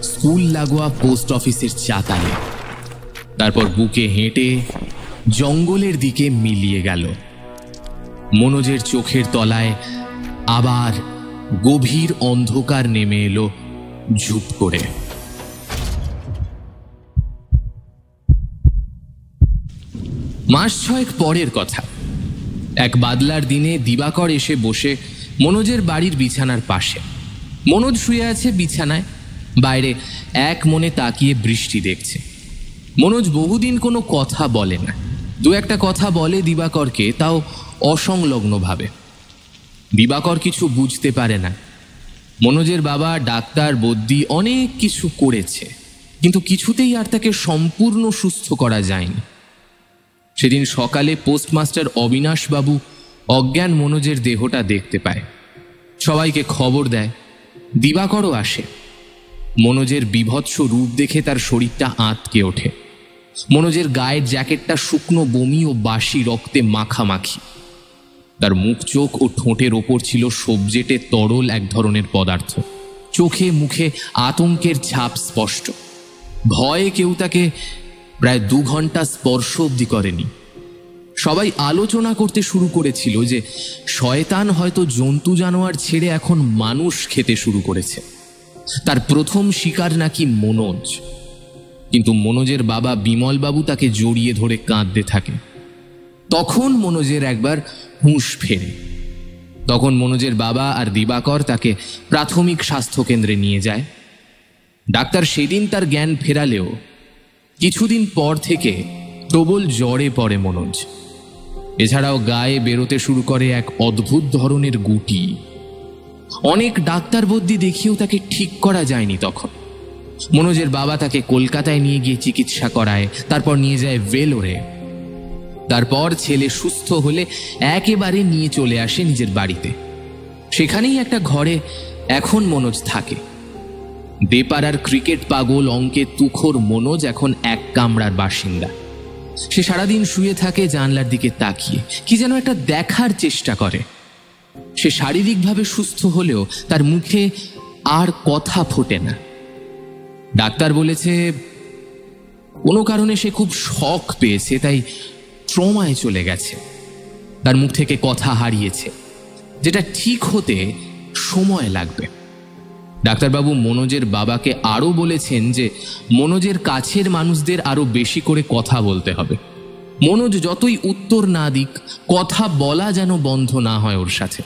স্কুল লাগোয়া পোস্ট অফিসের চাতালে। তারপর বুকে হেঁটে জঙ্গলের দিকে মিলিয়ে গেল। মনোজের চোখের তলায় আবার গভীর অন্ধকার নেমে এলো ঝুপ করে। মাস 6 পরের কথা। এক বাদলার দিনে দিবাকর এসে বসে মনোজের বাড়ির বিছানার পাশে। মনোজ শুয়ে আছে বিছানায়, বাইরে এক মনে তাকিয়ে বৃষ্টি দেখছে। মনোজ বহুদিন কোনো কথা বলে না। দু একটা কথা বলে দিবাকরকে, তাও অসংলগ্নভাবে। দিবাকর কিছু বুঝতে পারে না। মনোজের বাবা ডাক্তার বদ্যি অনেক কিছু করেছে, কিন্তু কিছুতেই আর তাকে সম্পূর্ণ সুস্থ করা যায়নি। সেদিন সকালে পোস্টমাস্টার অবিনাশবাবু অজ্ঞান মনোজের দেহটা দেখতে পায়। সবাইকে খবর দেয়। দিবাকরও আসে। মনোজের বীভৎস রূপ দেখে তার শরীরটা আঁতকে ওঠে। মনোজের গায়ের জ্যাকেটটা শুকনো বমি ও বাসি রক্তে মাখামাখি। তার মুখ, চোখ ও ঠোঁটের ওপর ছিল সবজেটে তরল এক ধরনের পদার্থ। চোখে মুখে আতঙ্কের ছাপ স্পষ্ট। ভয়ে কেউ তাকে প্রায় 2 ঘন্টা স্পর্শ অবধি করেনি। সবাই আলোচনা করতে শুরু করেছিল যে শয়তান হয়তো জন্তু জানোয়ার ছেড়ে এখন মানুষ খেতে শুরু করেছে। তার প্রথম শিকার নাকি মনোজ। কিন্তু মনোজের বাবা বিমলবাবু তাকে জড়িয়ে ধরে কাঁদতে থাকে। তখন মনোজের একবার হুঁশ ফেরে। তখন মনোজের বাবা আর দিবাকর তাকে প্রাথমিক স্বাস্থ্যকেন্দ্রে নিয়ে যায়। ডাক্তার সেদিন তার জ্ঞান ফেরালেও কিছুদিন পর থেকে প্রবল জ্বরে পড়ে মনোজ। এছাড়াও গায়ে বেরোতে শুরু করে এক অদ্ভুত ধরনের গুটি। অনেক ডাক্তার বদ্যি দেখিয়েও তাকে ঠিক করা যায়নি। তখন মনোজের বাবা তাকে কলকাতায় নিয়ে গিয়ে চিকিৎসা করায়, তারপর নিয়ে যায় ভেলোরে। তারপর ছেলে সুস্থ হলে একেবারে নিয়ে চলে আসে নিজের বাড়িতে। সেখানেই একটা ঘরে এখন মনোজ থাকে। বেপাড়ার ক্রিকেট পাগল অঙ্কে তুখোর মনোজ এখন এক কামরার বাসিন্দা। সে সারাদিন শুয়ে থাকে জানলার দিকে তাকিয়ে, কি যেন একটা দেখার চেষ্টা করে। সে শারীরিকভাবে সুস্থ হলেও তার মুখে আর কথা ফোটে না। ডাক্তার বলেছে কোনো কারণে সে খুব শক পেয়েছে, তাই ট্রমায় চলে গেছে। তার মুখ থেকে কথা হারিয়েছে, যেটা ঠিক হতে সময় লাগবে। ডাক্তারবাবু মনোজের বাবাকে আরও বলেছেন যে মনোজের কাছের মানুষদের আরও বেশি করে কথা বলতে হবে। মনোজ যতই উত্তর না দিক, কথা বলা যেন বন্ধ না হয় ওর সাথে।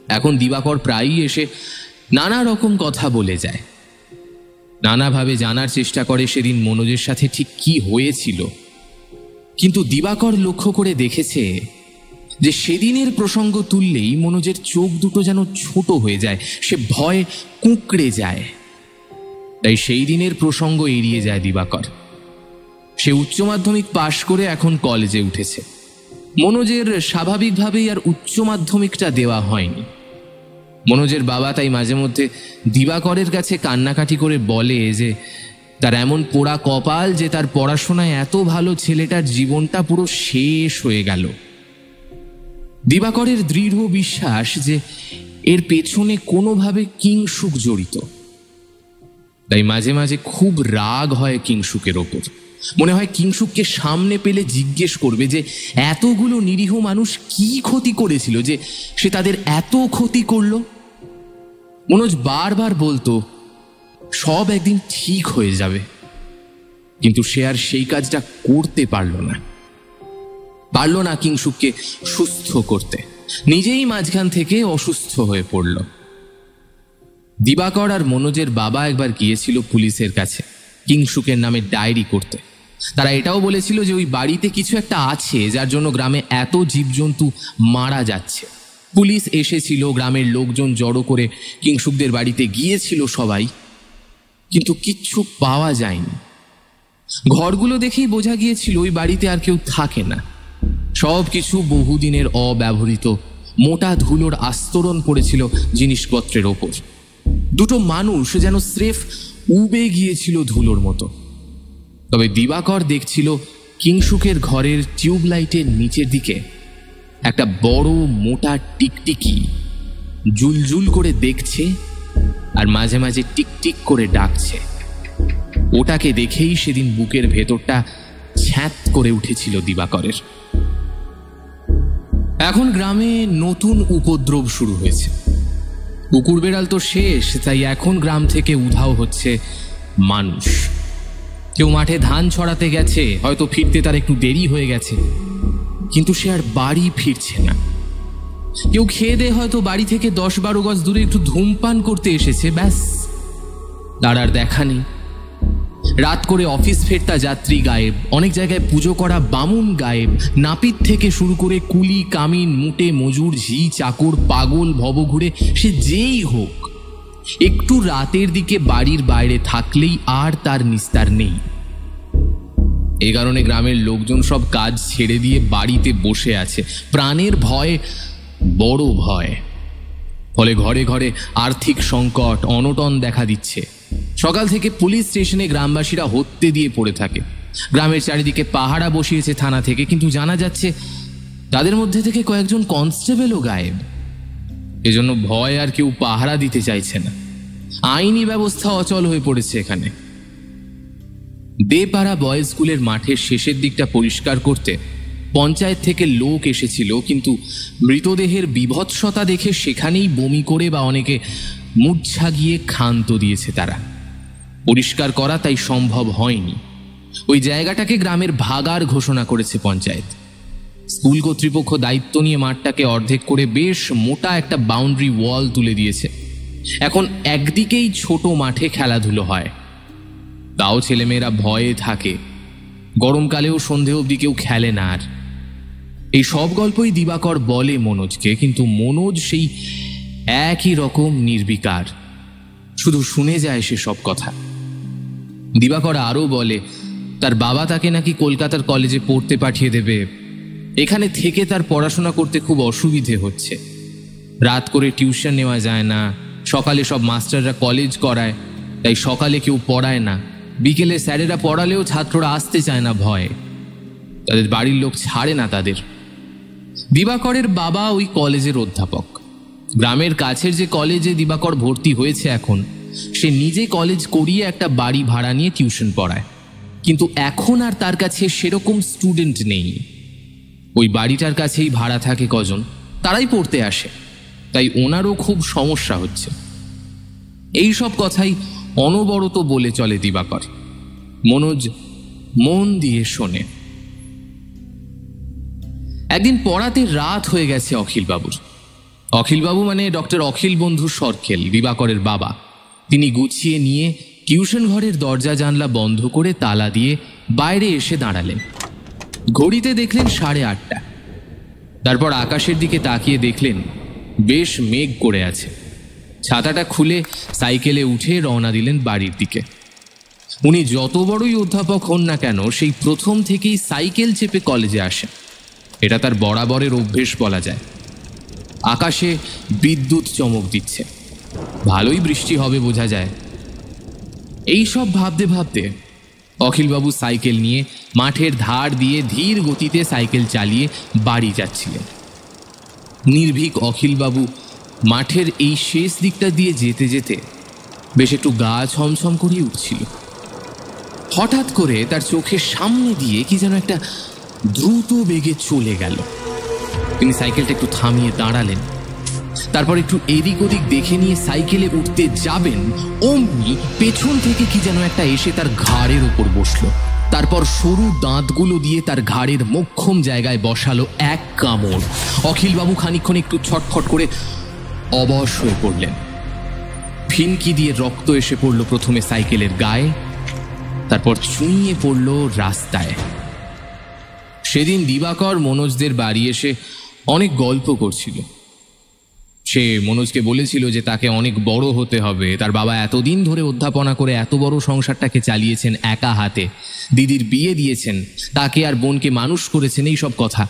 এখন দিবাকর প্রায়ই এসে নানা রকম কথা বলে যায়, নানাভাবে জানার চেষ্টা করে সেদিন মনোজের সাথে ঠিক কি হয়েছিল। কিন্তু দিবাকর লক্ষ্য করে দেখেছে যে সেদিনের প্রসঙ্গ তুললেই মনোজের চোখ দুটো যেন ছোট হয়ে যায়, সে ভয়ে কুঁকড়ে যায়। তাই সেই দিনের প্রসঙ্গ এড়িয়ে যায় দিবাকর। সে উচ্চ মাধ্যমিক পাশ করে এখন কলেজে উঠেছে। মনোজের স্বাভাবিকভাবেই আর উচ্চ মাধ্যমিকটা দেওয়া হয়নি। মনোজের বাবা তাই মাঝে মধ্যে দিবাকরের কাছে কান্নাকাটি করে বলে যে তার এমন পোড়া কপাল যে তার পড়াশোনায় এত ভালো ছেলেটার জীবনটা পুরো শেষ হয়ে গেল। দিবাকরের দৃঢ় বিশ্বাস যে এর পেছনে কোনোভাবে কিংসুক জড়িত। তাই মাঝে মাঝে খুব রাগ হয় কিংসুকের ওপর। মনে হয় কিংসুককে সামনে পেলে জিজ্ঞেস করবে যে এতগুলো নিরীহ মানুষ কি ক্ষতি করেছিল যে সে তাদের এত ক্ষতি করল। মনোজ বারবার বলতো সব একদিন ঠিক হয়ে যাবে, কিন্তু সে আর সেই কাজটা করতে পারল না কিংসুককে সুস্থ করতে। নিজেই মাঝখান থেকে অসুস্থ হয়ে পড়ল। দিবাকর আর মনোজের বাবা একবার গিয়েছিল পুলিশের কাছে কিংসুকের নামে ডায়েরি করতে। তারা এটাও বলেছিল যে ওই বাড়িতে কিছু একটা আছে যার জন্য গ্রামে এত জীবজন্তু মারা যাচ্ছে। পুলিশ এসেছিল, গ্রামের লোকজন জড়ো করে কিংসুকদের বাড়িতে গিয়েছিল সবাই, কিন্তু কিচ্ছু পাওয়া যায়নি। ঘরগুলো দেখেই বোঝা গিয়েছিল ওই বাড়িতে আর কেউ থাকে না। সব কিছু বহুদিনের অব্যবহৃত, মোটা ধুলোর আস্তরণ পড়েছিল জিনিসপত্রের ওপর। দুটো মানুষ যেন স্রেফ উবে গিয়েছিল ধুলোর মতো। তবে দিবাকর দেখছিল কিংসুকের ঘরের টিউবলাইটের নিচের দিকে একটা বড় মোটা টিকটিকি জুলজুল করে দেখছে আর মাঝে মাঝে টিকটিক করে ডাকছে। ওটাকে দেখেই সেদিন বুকের ভেতরটা ছ্যাঁত করে উঠেছিল দিবাকরের। এখন গ্রামে নতুন উপদ্রব শুরু হয়েছে। কুকুর বেড়াল তো শেষ, তাই এখন গ্রাম থেকে উধাও হচ্ছে মানুষ। কেউ মাঠে ধান ছড়াতে গেছে, হয়তো ফিরতে তার একটু দেরি হয়ে গেছে, কিন্তু সে আর বাড়ি ফিরছে না। কেউ খেয়ে দিয়ে হয়তো বাড়ি থেকে 10-12 গজ দূরে একটু ধূমপান করতে এসেছে, ব্যাস, তার আর দেখা নেই। রাত করে অফিস ফেরতা যাত্রী গায়েব, অনেক জায়গায় পুজো করা বামুন গায়েব, নাপিত থেকে শুরু করে কুলি, কামিন, মুটে, মজুর, ঝি, চাকর, পাগল, ভবঘুরে, সে যেই হোক, একটু রাতের দিকে বাড়ির বাইরে থাকলেই আর তার নিস্তার নেই। এ কারণে গ্রামের লোকজন সব কাজ ছেড়ে দিয়ে বাড়িতে বসে আছে, প্রাণের ভয়, বড় ভয়। ফলে ঘরে ঘরে আর্থিক সংকট, অনটন দেখা দিচ্ছে। সকাল থেকে পুলিশ স্টেশনে গ্রামবাসীরা হত্যে দিয়ে পড়ে থাকে। গ্রামের চারিদিকে পাহারা বসিয়েছে থানা থেকে, কিন্তু জানা যাচ্ছে তাদের মধ্যে থেকে কয়েকজন কনস্টেবলও গায়েব। এজন্য ভয় আর কেউ পাহারা দিতে চাইছে না। আইনি ব্যবস্থা অচল হয়ে পড়েছে এখানে। দেপাড়া বয়েজ স্কুলের মাঠের শেষের দিকটা পরিষ্কার করতে পঞ্চায়েত থেকে লোক এসেছিল, কিন্তু মৃতদেহের বিভৎসতা দেখে সেখানেই বমি করে বা অনেকে মূর্ছা গিয়ে ক্ষান্ত দিয়েছে। তারা পরিষ্কার করা তাই সম্ভব হয়নি। ওই জায়গাটাকে গ্রামের ভাগার ঘোষণা করেছে পঞ্চায়েত। স্কুল কর্তৃপক্ষ দায়িত্ব নিয়ে মাঠটাকে অর্ধেক করে বেশ মোটা একটা বাউন্ডারি ওয়াল তুলে দিয়েছে। এখন একদিকেই ছোট মাঠে খেলাধুলো হয়, তাও ছেলেমেয়েরা ভয়ে থাকে। গরমকালেও সন্ধে অবধি কেউ খেলে না। আর এই সব গল্পই দিবাকর বলে মনোজকে, কিন্তু মনোজ সেই একই রকম নির্বিকার, শুধু শুনে যায় সে সব কথা। দিবাকর আরও বলে তার বাবা তাকে নাকি কলকাতার কলেজে পড়তে পাঠিয়ে দেবে। এখানে থেকে তার পড়াশোনা করতে খুব অসুবিধে হচ্ছে। রাত করে টিউশন নেওয়া যায় না, সকালে সব মাস্টাররা কলেজ করায়, তাই সকালে কেউ পড়ায় না। বিকেলে স্যারেরা পড়ালেও ছাত্ররা আসতে চায় না ভয়ে, তাদের বাড়ির লোক ছাড়ে না তাদের। দিবাকরের বাবা ওই কলেজের অধ্যাপক। গ্রামের কাছের যে কলেজে দিবাকর ভর্তি হয়েছে এখন, সে নিজে কলেজ করিয়ে একটা বাড়ি ভাড়া নিয়ে টিউশন পড়ায়, কিন্তু এখন আর তার কাছে সেরকম স্টুডেন্ট নেই। ওই বাড়িটার কাছেই ভাড়া থাকে কজন, তারাই পড়তে আসে, তাই ওনারও খুব সমস্যা হচ্ছে। এই সব কথাই অনবরত বলে চলে দিবাকর। মনোজ মন দিয়ে শোনে। একদিন পড়াতে রাত হয়ে গেছে অখিলবাবুর। অখিলবাবু মানে ডক্টর অখিল বন্ধু সরকেল, দিবাকরের বাবা। তিনি গুছিয়ে নিয়ে টিউশন ঘরের দরজা জানলা বন্ধ করে তালা দিয়ে বাইরে এসে দাঁড়ালেন। ঘড়িতে দেখলেন 8:30। তারপর আকাশের দিকে তাকিয়ে দেখলেন বেশ মেঘ করে আছে। ছাতাটা খুলে সাইকেলে উঠে রওনা দিলেন বাড়ির দিকে। উনি যত বড়ই অধ্যাপক হন না কেন, সেই প্রথম থেকেই সাইকেল চেপে কলেজে আসেন। এটা তার বরাবরের অভ্যেস বলা যায়। আকাশে বিদ্যুৎ চমক দিচ্ছে, ভালোই বৃষ্টি হবে বোঝা যায়। এই সব ভাবতে ভাবতে অখিলবাবু সাইকেল নিয়ে মাঠের ধার দিয়ে ধীর গতিতে সাইকেল চালিয়ে বাড়ি যাচ্ছিলেন। নির্ভীক অখিলবাবু মাঠের এই শেষ দিকটা দিয়ে যেতে যেতে বেশ একটু গা ছমছম করিয়ে উঠছিল। হঠাৎ করে তার চোখের সামনে দিয়ে কি যেন একটা দ্রুত বেগে চলে গেল। তিনি সাইকেলটা একটু থামিয়ে দাঁড়ালেন, তারপর একটু এদিক ওদিক দেখে নিয়ে সাইকেলে উঠতে যাবেন, অমনি পেছন থেকে কি যেন একটা এসে তার ঘাড়ের উপর বসলো। তারপর সরু দাঁতগুলো দিয়ে তার ঘাড়ের মোক্ষম জায়গায় বসালো এক কামড়। অখিলবাবু খানিকক্ষণ একটু ছটফট করে অবশ হয়ে পড়লেন। ফিনকি দিয়ে রক্ত এসে পড়ল প্রথমে সাইকেলের গায়ে, তারপর চুইয়ে পড়ল রাস্তায়। সেদিন দিবাকর মনোজদের বাড়ি এসে অনেক গল্প করছিল। সে মনোজকে বলেছিল যে তাকে অনেক বড় হতে হবে। তার বাবা এতদিন ধরে অধ্যাপনা করে এত বড় সংসারটাকে চালিয়েছেন একা হাতে, দিদির বিয়ে দিয়েছেন, তাকে আর বোনকে মানুষ করেছেন, এই সব কথা।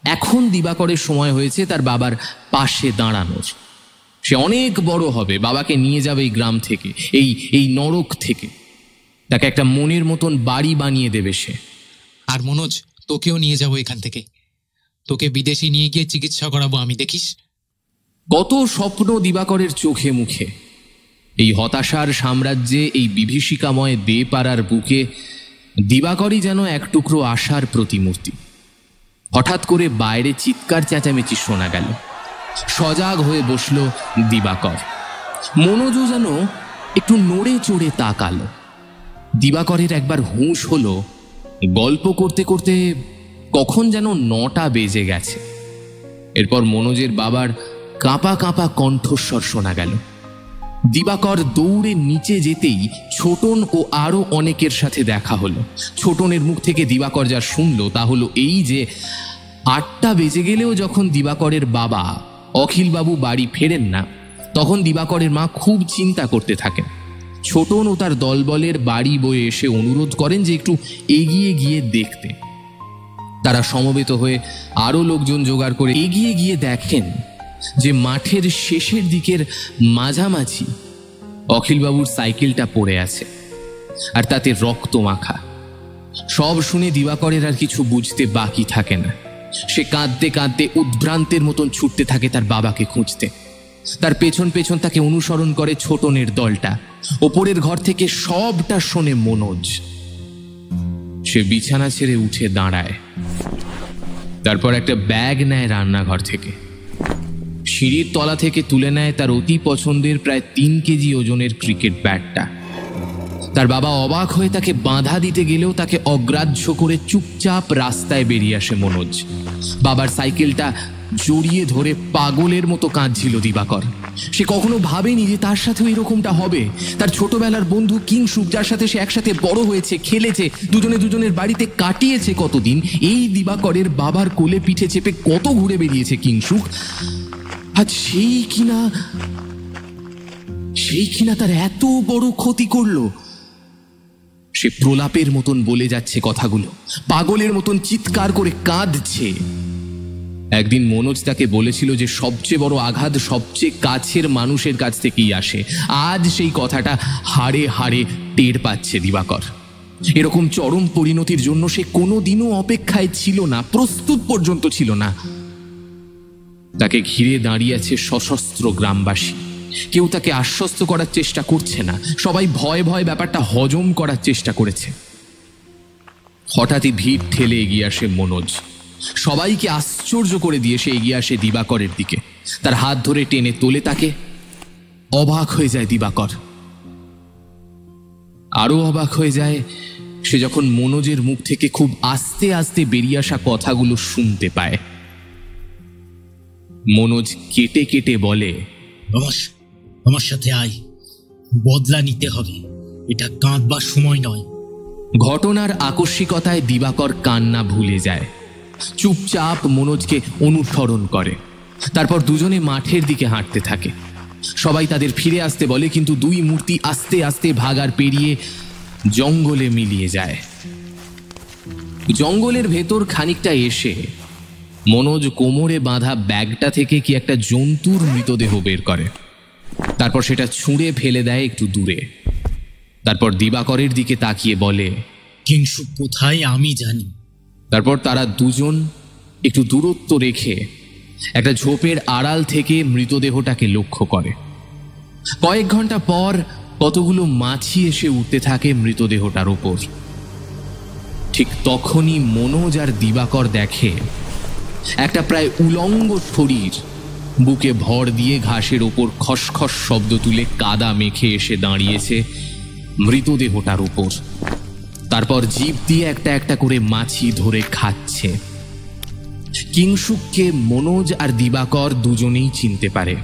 এখন দিবাকরের সময় হয়েছে তার বাবার পাশে দাঁড়ানোর। সে অনেক বড় হবে, বাবাকে নিয়ে যাবে এই গ্রাম থেকে, এই নরক থেকে। তাকে একটা মনের মতন বাড়ি বানিয়ে দেবে সে। আর মনোজ, তোকেও নিয়ে যাবো এখান থেকে, তোকে বিদেশে নিয়ে গিয়ে চিকিৎসা করাবো আমি, দেখিস। কত স্বপ্ন দিবাকরের চোখে মুখে। এই হতাশার সাম্রাজ্যে, এই বিভীষিকাময় দেপাড়ার বুকে দিবাকরই যেন এক টুকরো আশার প্রতিমূর্তি। হঠাৎ করে বাইরে চিৎকার চেঁচামেচি শোনা গেল। সজাগ হয়ে বসল দিবাকর। মনোজও যেন একটু নড়ে চড়ে তাকালো। দিবাকরের একবার হুঁশ হলো, গল্প করতে করতে কখন যেন 9টা বেজে গেছে। এরপর মনোজের বাবার কাঁপা কাঁপা কণ্ঠস্বর শোনা গেল। দিবাকর দৌড়ে নিচে যেতেই ছোটন ও আরো অনেকের সাথে দেখা হলো। ছোটনের মুখ থেকে দিবাকর যা শুনল তা হলো এই যে 8টা বেজে গেলেও যখন দিবাকরের বাবা অখিলবাবু বাড়ি ফেরেন না, তখন দিবাকরের মা খুব চিন্তা করতে থাকেন। ছোটন ও তার দলবলের বাড়ি বয়ে এসে অনুরোধ করেন যে একটু এগিয়ে গিয়ে দেখতে। তারা সমবেত হয়ে আরো লোকজন জোগাড় করে এগিয়ে গিয়ে দেখেন যে মাঠের শেষের দিকের মাঝামাঝি অখিলবাবুর সাইকেলটা পড়ে আছে, আর তাতে রক্ত মাখা। সব শুনে দিবাকরের আর কিছু বুঝতে বাকি থাকে না। সে কাঁদতে কাঁদতে উদ্ভ্রান্তের মতন ছুটতে থাকে তার বাবাকে খুঁজতে। তার পেছন পেছন তাকে অনুসরণ করে ছোটনের দলটা। ওপরের ঘর থেকে সবটা শোনে মনোজ। সে বিছানা ছেড়ে উঠে দাঁড়ায়। তারপর একটা ব্যাগ নেয় রান্নাঘর থেকে, সিঁড়ির তলা থেকে তুলে নেয় তার অতি পছন্দের প্রায় 3 কেজি ওজনের ক্রিকেট ব্যাটটা। তার বাবা অবাক হয়ে তাকে বাধা দিতে গেলেও তাকে অগ্রাহ্য করে চুপচাপ রাস্তায় বেরিয়ে আসে মনোজ। বাবার সাইকেলটা জড়িয়ে ধরে পাগলের মতো কাঁদছিল দিবাকর। সে কখনো ভাবেনি যে তার সাথেও এরকমটা হবে। তার ছোটবেলার বন্ধু কিংসুক, যার সাথে সে একসাথে বড় হয়েছে, খেলেছে, দুজনে দুজনের বাড়িতে কাটিয়েছে কতদিন, এই দিবাকরের বাবার কোলে পিঠে চেপে কত ঘুরে বেরিয়েছে কিংসুক, আজ সেই কিনা তার এত বড় ক্ষতি করলো। সে প্রলাপের মতন বলে যাচ্ছে কথাগুলো, পাগলের মতন চিৎকার করে কাঁদছে। একদিন মনোজ তাকে বলেছিল যে সবচেয়ে বড় আঘাত সবচেয়ে কাছের মানুষের কাছ থেকেই আসে। আজ সেই কথাটা হাড়ে হাড়ে টের পাচ্ছে দিবাকর। এরকম চরম পরিণতির জন্য সে কোনোদিনও অপেক্ষায় ছিল না, প্রস্তুত পর্যন্ত ছিল না। তাকে ঘিরে দাঁড়িয়ে আছে সশস্ত্র গ্রামবাসী। কেউ তাকে আশ্বস্ত করার চেষ্টা করছে না, সবাই ভয় ভয় ব্যাপারটা হজম করার চেষ্টা করেছে। হঠাৎই ভিড় ঠেলে এগিয়ে আসে মনোজ। সবাইকে আশ্চর্য করে দিয়ে সে এগিয়ে আসে দিবাকরের দিকে, তার হাত ধরে টেনে তোলে তাকে। অবাক হয়ে যায় দিবাকর। আরো অবাক হয়ে যায় সে যখন মনোজের মুখ থেকে খুব আস্তে আস্তে বেরিয়ে আসা কথাগুলো শুনতে পায়। মনোজ কেটে কেটে বলে, আমার সাথে আয়, বদলা নিতে হবে, এটা কাঁদবার সময় নয়। ঘটনার আকস্মিকতায় দিবাকর কান্না ভুলে যায়, চুপচাপ মনোজকে অনুসরণ করে। তারপর দুজনে মাঠের দিকে হাঁটতে থাকে। সবাই তাদের ফিরে আসতে বলে, কিন্তু দুই মূর্তি আস্তে আস্তে ভাগার পেরিয়ে জঙ্গলে মিলিয়ে যায়। জঙ্গলের ভেতর খানিকটা এসে মনোজ কোমরে বাঁধা ব্যাগটা থেকে কি একটা জন্তুর মৃতদেহ বের করে। তারপর সেটা ছুঁড়ে ফেলে দেয় একটু দূরে। তারপর দিবাকরের দিকে তাকিয়ে বলে, কিংসুক কোথায় আমি জানি। তারপর তারা দুজন একটু দূরত্ব রেখে একটা ঝোপের আড়াল থেকে মৃতদেহটাকে লক্ষ্য করে। কয়েক ঘন্টা পর কতগুলো মাছি এসে উঠতে থাকে মৃতদেহটার উপর। ঠিক তখনই মনোজ আর দিবাকর দেখে একটা প্রায় উলঙ্গ শরীর বুকে ভর দিয়ে ঘাসের ওপর খসখস শব্দ তুলে কাদা মেখে এসে দাঁড়িয়েছে মৃতদেহটার উপর। তারপর জিভ দিয়ে একটা একটা করে মাছি ধরে খাচ্ছে। কিংসুককে মনোজ আর দিবাকর দুজনেই চিনতে পারে।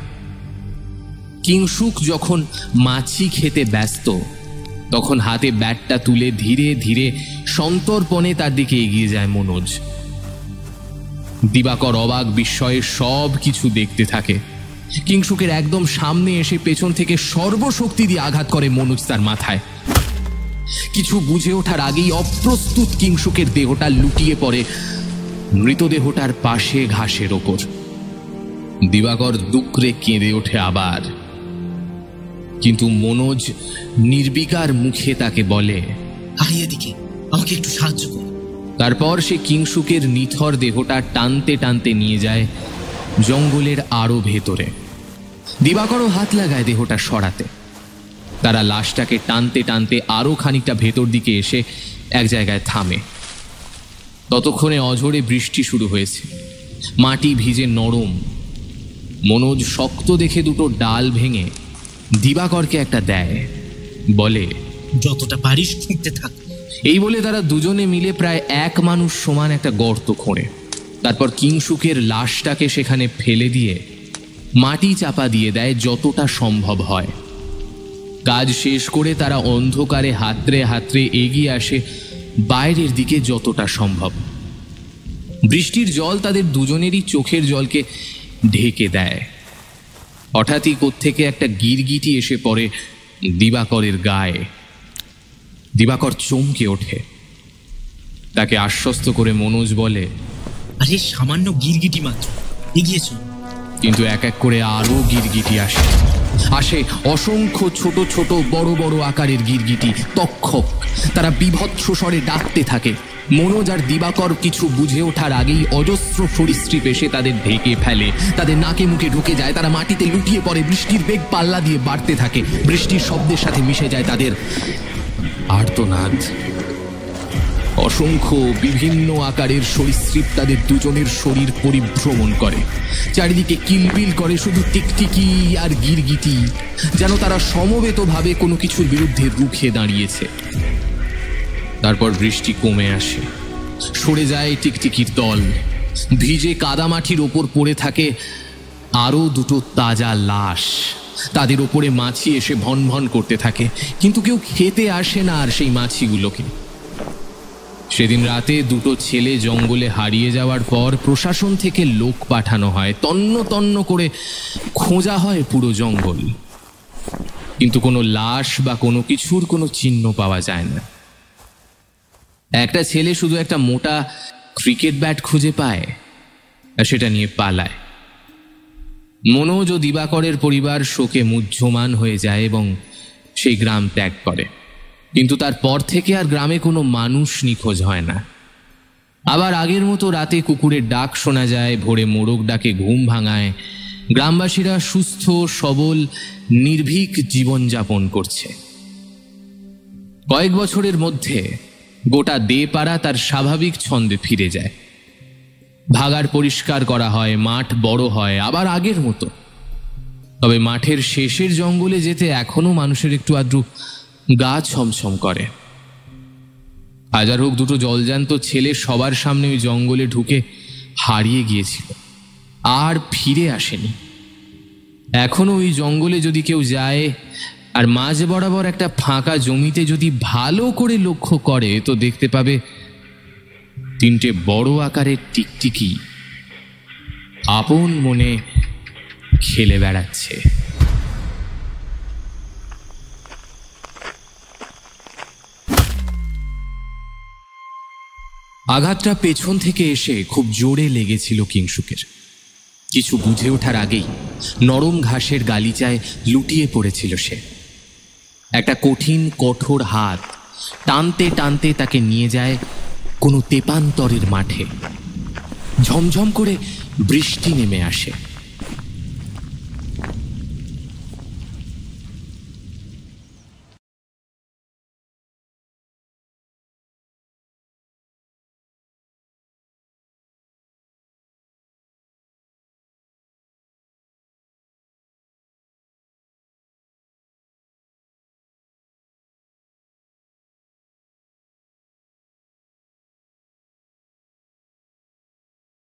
কিংসুক যখন মাছি খেতে ব্যস্ত তখন হাতে ব্যাটটা তুলে ধীরে ধীরে সন্তর্পণে তার দিকে এগিয়ে যায় মনোজ। দিবাকর অবাক বিস্ময়ে সব কিছু দেখতে থাকে। কিংসুকের একদম সামনে এসে পেছন থেকে সর্বশক্তি দিয়ে আঘাত করে মনোজ তার মাথায়। কিছু বুঝে ওঠার আগেই অপ্রস্তুত কিংসুকের দেহটা লুটিয়ে পড়ে মৃতদেহটার পাশে ঘাসের ওপর। দিবাকর দুঃখে কেঁদে ওঠে আবার, কিন্তু মনোজ নির্বিকার মুখে তাকে বলে, আয় এদিকে, আমাকে একটু সাহায্য কর। তারপর সে কিংসুকের নিথর দেহটা টানতে টানতে নিয়ে যায় জঙ্গলের আরো ভেতরে। দিবাকরও হাত লাগায় দেহটা সরাতে। তারা লাশটাকে টানতে টানতে আরো খানিকটা ভেতর দিকে এসে এক জায়গায় থামে। ততক্ষণে অঝোরে বৃষ্টি শুরু হয়েছে, মাটি ভিজে নরম। মনোজ শক্ত দেখে দুটো ডাল ভেঙে দিবাকরকে একটা দেয়, বলে, যতটা পারিস খুঁড়তে থাক। এই বলে তারা দুজনে মিলে প্রায় এক মানুষ সমান একটা গর্ত খোঁড়ে। তারপর কিংসুকের লাশটাকে সেখানে ফেলে দিয়ে মাটি চাপা দিয়ে দেয় যতটা সম্ভব হয়। কাজ শেষ করে তারা অন্ধকারে হাতড়ে হাতড়ে এগিয়ে আসে বাইরের দিকে যতটা সম্ভব। বৃষ্টির জল তাদের দুজনেরই চোখের জলকে ঢেকে দেয়। হঠাৎই কোত্থেকে একটা গিরগিটি এসে পড়ে দিবাকরের গায়ে। দিবাকর চমকে ওঠে। তাকে আশ্বস্ত করে মনোজ বলে, আরে সামান্য গিরগিটি মাত্র, এগিয়ে চল। কিন্তু এক এক করে আরো গিরগিটি আসে। অসংখ্য ছোট ছোট বড় বড় আকারের গিরগিটি, তক্ষক। তারা বিভৎস স্বরে ডাকতে থাকে। মনোজ আর দিবাকর কিছু বুঝে ওঠার আগেই অজস্র সরীসৃপ এসে তাদের ঢেকে ফেলে, তাদের নাকে মুখে ঢুকে যায়। তারা মাটিতে লুটিয়ে পড়ে। বৃষ্টির বেগ পাল্লা দিয়ে বাড়তে থাকে। বৃষ্টির শব্দের সাথে মিশে যায় তাদের আর্তনাদ। অসংখ্য বিভিন্ন আকারের সরীসৃপ তাদের দুজনের শরীর পরিভ্রমণ করে। চারিদিকে কিলবিল করে শুধু টিকটিকি আর গিরগিটি, যেন তারা সমবেতভাবে কোনো কিছুর বিরুদ্ধে রুখে দাঁড়িয়েছে। তারপর বৃষ্টি কমে আসে, সরে যায় টিকটিকির দল। ভিজে কাদামাটির ওপর পড়ে থাকে আরো দুটো তাজা লাশ। তাদের ওপরে মাছি এসে ভন ভন করতে থাকে, কিন্তু কেউ খেতে আসে না আর সেই মাছিগুলোকে। সেদিন রাতে দুটো ছেলে জঙ্গলে হারিয়ে যাওয়ার পর প্রশাসন থেকে লোক পাঠানো হয়। তন্ন তন্ন করে খোঁজা হয় পুরো জঙ্গল, কিন্তু কোনো লাশ বা কোনো কিছুর কোনো চিহ্ন পাওয়া যায় না। একটা ছেলে শুধু একটা মোটা ক্রিকেট ব্যাট খুঁজে পায় আর সেটা নিয়ে পালায়। মনোজ ও দিবাকরের পরিবার শোকে মুহ্যমান হয়ে যায় এবং সেই গ্রাম ত্যাগ করে। কিন্তু তারপর থেকে আর গ্রামে কোনো মানুষ নিখোঁজ হয় না। আবার আগের মতো রাতে কুকুরের ডাক শোনা যায়, ভোরে মোরগ ডাকে ঘুম ভাঙায়, গ্রামবাসীরা সুস্থ সবল নির্ভীক জীবনযাপন করছে। কয়েক বছরের মধ্যে গোটা দেপাড়া তার স্বাভাবিক ছন্দে ফিরে যায়। ভাগাড় পরিষ্কার করা হয়, মাঠ বড় হয় আবার আগের মতো। তবে মাঠের শেষের জঙ্গলে যেতে এখনো মানুষের একটু আদ্রু গা ছমছম করে। হাজার হোক দুটো জলজান্ত ছেলে সবার সামনে ওই জঙ্গলে ঢুকে হারিয়ে গিয়েছিল, আর ফিরে আসেনি। এখনো ওই জঙ্গলে যদি কেউ যায় আর মাঝ বরাবর একটা ফাঁকা জমিতে যদি ভালো করে লক্ষ্য করে তো দেখতে পাবে তিনটে বড় আকারের টিকটিকি আপন মনে খেলে বেড়াচ্ছে। আঘাতটা পেছন থেকে এসে খুব জোরে লেগেছিল কিংসুকের। কিছু বুঝে ওঠার আগেই নরম ঘাসের গালিচায় লুটিয়ে পড়েছিল সে। একটা কঠিন কঠোর হাত টানতে টানতে তাকে নিয়ে যায় কোনো তেপান্তরের মাঠে। ঝমঝম করে বৃষ্টি নেমে আসে।